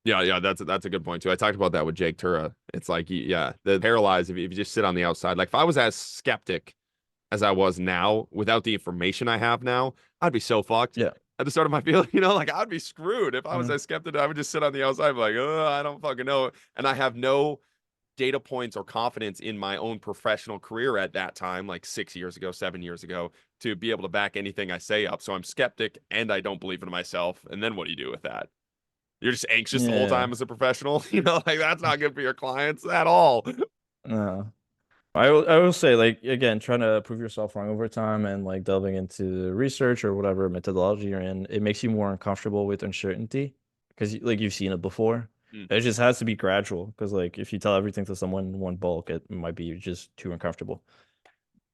Yeah, that's a good point too. I talked about that with Jake Tura. It's like, yeah, the paralyzed if you just sit on the outside. Like if I was as skeptic as I was now, without the information I have now, I'd be so fucked Yeah. at the start of my field. Like I'd be screwed if I was Mhm. as skeptic. I would just sit on the outside, like, oh, I don't fucking know, and I have no data points or confidence in my own professional career at that time, like 6 years ago, 7 years ago, to be able to back anything I say up. So I'm skeptic and I don't believe in myself. And then what do you do with that? You're just anxious the whole Yeah. time as a professional. Like that's not good for your clients at all. No. I will say like again trying to prove yourself wrong over time and like delving into research or whatever methodology you're in, it makes you more uncomfortable with uncertainty because like you've seen it before. Mm. It just has to be gradual because like if you tell everything to someone in one bulk, it might be just too uncomfortable.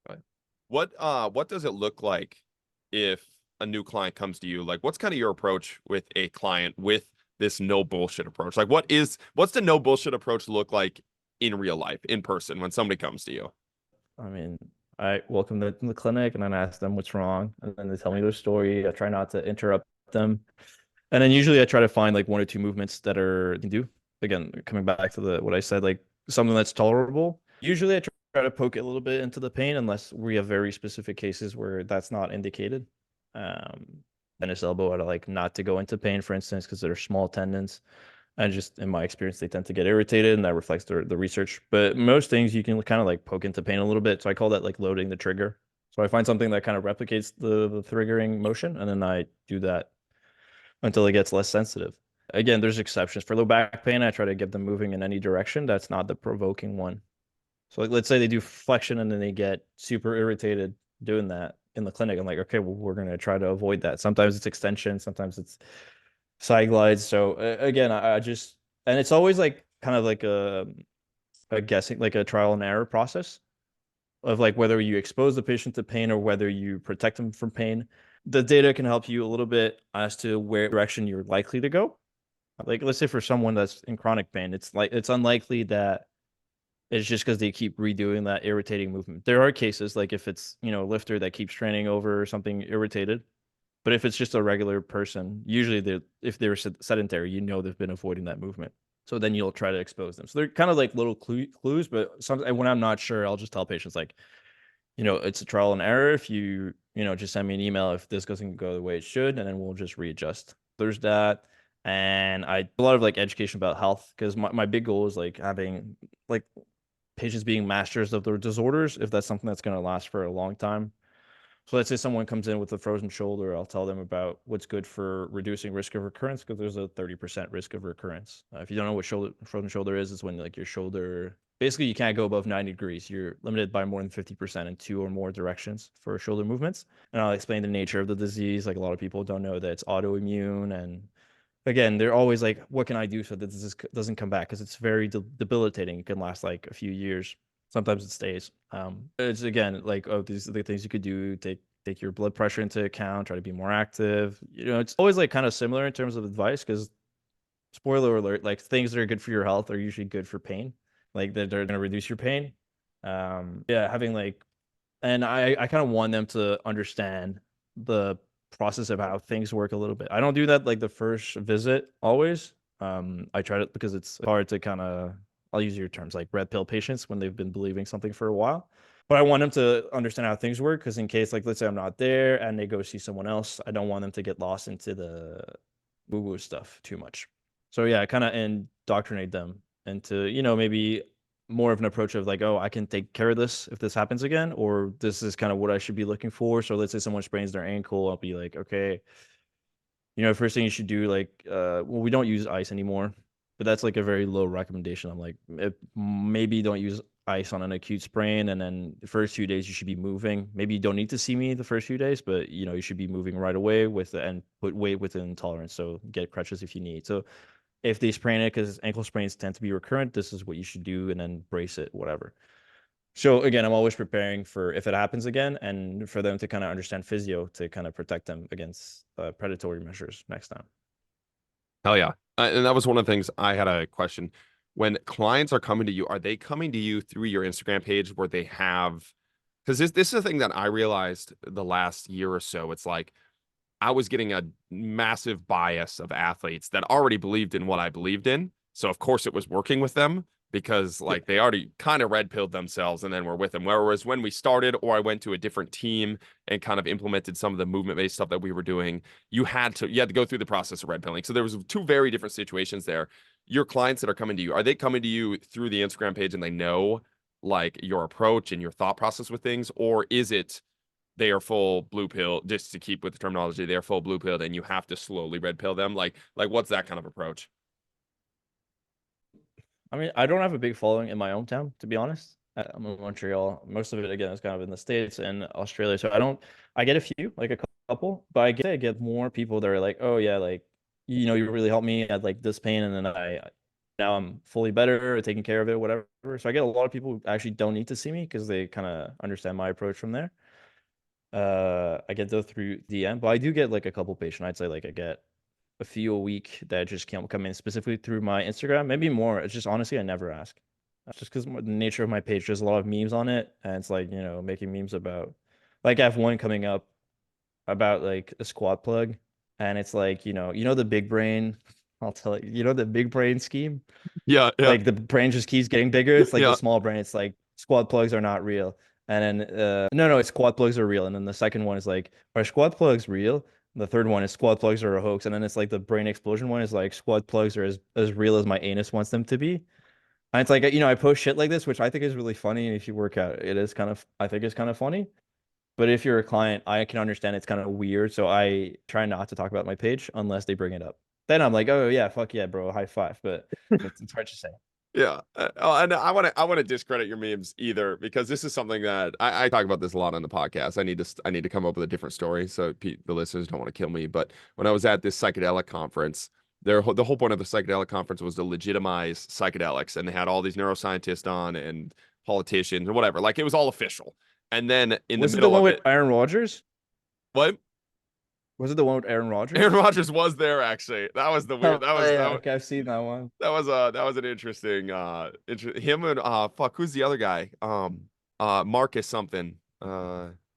Right. What does it look like if a new client comes to you? Like what's kind of your approach with a client with this no bullshit approach? Like what's the no bullshit approach look like in real life, in person, when somebody comes to you? I mean, I welcome them to the clinic and then ask them what's wrong, and then they tell me their story. I try not to interrupt them. And then usually I try to find like one or two movements that are you can do. Again, coming back to the what I said, like something that's tolerable. Usually I try to poke it a little bit into the pain unless we have very specific cases where that's not indicated. Tennis elbow, I like not to go into pain, for instance, because they're small tendons. And just in my experience, they tend to get irritated, and that reflects the research. But most things you can kind of like poke into pain a little bit. So I call that like loading the trigger. So I find something that kind of replicates the triggering motion, and then I do that until it gets less sensitive. Again, there's exceptions. For low back pain, I try to get them moving in any direction. That's not the provoking one. So like, let's say they do flexion and then they get super irritated doing that in the clinic. I'm like, okay, well, we're going to try to avoid that. Sometimes it's extension, sometimes it's side glides. So again, I just, and it's always like kind of like a guessing, like a trial and error process of like whether you expose the patient to pain or whether you protect them from pain. The data can help you a little bit as to where direction you're likely to go. Like let's say for someone that's in chronic pain, it's like it's unlikely that it's just because they keep redoing that irritating movement. There are cases like if it's, a lifter that keeps training over something irritated, but if it's just a regular person, usually if they're sedentary, they've been avoiding that movement. So then you'll try to expose them. So they're kind of like little clues, but when I'm not sure, I'll just tell patients like, it's a trial and error. If just send me an email if this doesn't go the way it should, and then we'll just readjust. There's that. And a lot of like education about health because my big goal is like having like patients being masters of their disorders if that's something that's going to last for a long time. So let's say someone comes in with a frozen shoulder, I'll tell them about what's good for reducing risk of recurrence because there's a 30% risk of recurrence. If you don't know what frozen shoulder is, it's when like your shoulder basically you can't go above 90 degrees. You're limited by more than 50% in two or more directions for shoulder movements. And I'll explain the nature of the disease. Like a lot of people don't know that it's autoimmune. And again, they're always like, what can I do so that this doesn't come back? Because it's very debilitating. It can last like a few years. Sometimes it stays. It's again like, oh, these are the things you could do. Take your blood pressure into account. Try to be more active. It's always like kind of similar in terms of advice because spoiler alert, like things that are good for your health are usually good for pain. Like they're going to reduce your pain. Yeah, having like, and I kind of want them to understand the process of how things work a little bit. I don't do that like the first visit always. I try to because it's hard to kind of I'll use your terms like red pill patients when they've been believing something for a while. But I want them to understand how things work because in case like let's say I'm not there and they go see someone else, I don't want them to get lost into the woo woo stuff too much. So yeah, I kind of indoctrinate them into maybe more of an approach of like, oh, I can take care of this if this happens again, or this is kind of what I should be looking for. So let's say someone sprains their ankle, I'll be like, okay, first thing you should do, like, well, we don't use ice anymore, but that's like a very low recommendation. I'm like, maybe don't use ice on an acute sprain, and then the first few days you should be moving. Maybe you don't need to see me the first few days, but you should be moving right away and put weight within tolerance. So get crutches if you need. So if they sprain it, because ankle sprains tend to be recurrent, this is what you should do, and then brace it, whatever. So again, I'm always preparing for if it happens again, and for them to kind of understand physio to kind of protect them against predatory measures next time. Hell yeah. And that was one of the things I had a question. When clients are coming to you, are they coming to you through your Instagram page where they have, because this is a thing that I realized the last year or so. It's like I was getting a massive bias of athletes that already believed in what I believed in. So of course it was working with them because like they already kind of red pilled themselves and then were with them. Whereas when we started or I went to a different team and kind of implemented some of the movement based stuff that we were doing, you had to go through the process of red pilling. So there was two very different situations there. Your clients that are coming to you, are they coming to you through the Instagram page and they know like your approach and your thought process with things, or is it they are full blue pill, just to keep with the terminology, they are full blue pill and you have to slowly red pill them? Like what's that kind of approach? I mean, I don't have a big following in my own town, to be honest. I'm in Montreal. Most of it, again, is kind of in the States and Australia. So I get a few, like a couple, but I get more people that are like, oh yeah, like, you really helped me. I had like this pain, and then now I'm fully better, taking care of it, whatever. So I get a lot of people who actually don't need to see me because they kind of understand my approach from there. I get those through DM, but I do get like a couple patients. I'd say like I get a few a week that just can't come in specifically through my Instagram. Maybe more. It's just honestly I never ask. That's just because the nature of my page, there's a lot of memes on it, and it's like making memes about, like I have one coming up about like a squat plug, and it's like the big brain. I'll tell you, the big brain scheme. Yeah, yeah, Like the brain just keeps getting bigger. It's like yeah. the small brain. It's like squat plugs are not real. And then no, it's squat plugs are real. And then the second one is like, are squat plugs real? And the third one is squat plugs are a hoax. And then it's like the brain explosion one is like squat plugs are as real as my anus wants them to be. And it's like I post shit like this, which I think is really funny. And if you work out, I think it's kind of funny. But if you're a client, I can understand it's kind of weird. So I try not to talk about my page unless they bring it up. Then I'm like, oh yeah, fuck yeah, bro, high five. But it's hard to say. Yeah. And I want to discredit your memes either, because this is something that I talk about this a lot on the podcast. I need to come up with a different story so the listeners don't want to kill me. But when I was at this psychedelic conference, the whole point of the psychedelic conference was to legitimize psychedelics, and they had all these neuroscientists on and politicians or whatever. Like it was all official. And then in the Was it the middle one of with it, Aaron Rodgers? what? Was it the one with Aaron Aaron Rodgers? Rodgers was there actually. That was the weird. Oh yeah, okay, I've seen that one. That was an interesting him and fuck, who's the other guy? Marcus something.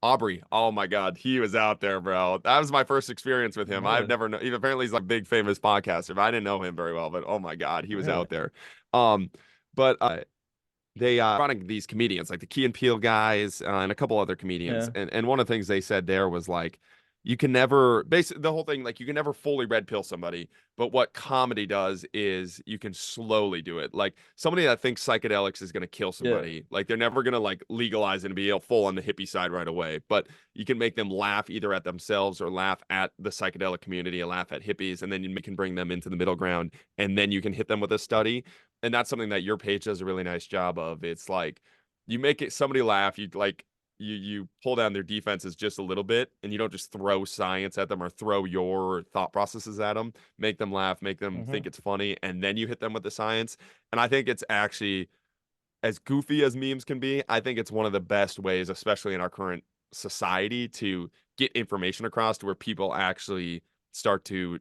Aubrey. Oh my God, he was out there, bro. That was my first experience with him. I've Really? never known, apparently he's like a big famous podcaster, but I didn't know him very well, but oh my God, he was Really? out there. But they running these comedians like the Key and Peele guys and a couple other comedians, Yeah. and one of the things they said there was like you can never, basically the whole thing, like you can never fully red pill somebody, but what comedy does is you can slowly do it. Like somebody that thinks psychedelics is going to kill Yeah. somebody, like they're never going to like legalize it and be full on the hippie side right away, but you can make them laugh either at themselves or laugh at the psychedelic community and laugh at hippies, and then you can bring them into the middle ground, and then you can hit them with a study. And that's something that your page does a really nice job of. It's like you make it somebody laugh, you like you pull down their defenses just a little bit, and you don't just throw science at them or throw your thought processes at them. Make them laugh, make them Hmm. think it's funny, and then you hit them with the science. And I think it's actually, as goofy as memes can be, I think it's one of the best ways, especially in our current society, to get information across to where people actually start to.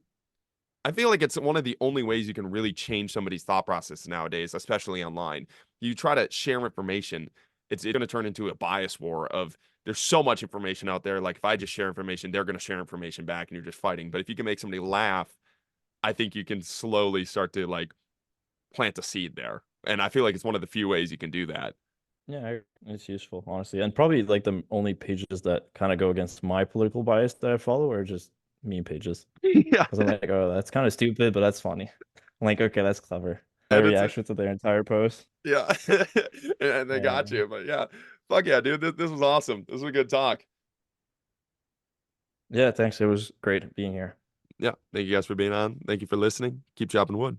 I feel like it's one of the only ways you can really change somebody's thought process nowadays, especially online. You try to share information, it's going to turn into a bias war of there's so much information out there. Like if I just share information, they're going to share information back and you're just fighting. But if you can make somebody laugh, I think you can slowly start to like plant a seed there. And I feel like it's one of the few ways you can do that. Yeah, it's useful, honestly. And probably like the only pages that kind of go against my political bias that I follow are just meme pages. Yeah. Because I'm like, oh, that's kind of stupid, but that's funny. I'm like, okay, that's clever. My And it's, reaction to their entire post. yeah. And they got Yeah. you. But yeah, fuck yeah, dude. This was awesome. This was a good talk. Yeah, thanks. It was great being here. yeah, thank you guys for being on. Thank you for listening. Keep chopping wood.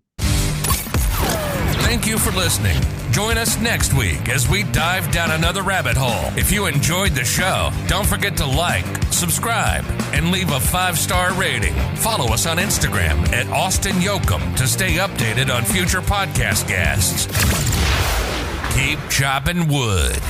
Thank you for listening. Join us next week as we dive down another rabbit hole. If you enjoyed the show, don't forget to like, subscribe, and leave a 5-star rating. Follow us on Instagram at Austin Yoakum to stay updated on future podcast guests. Keep chopping wood.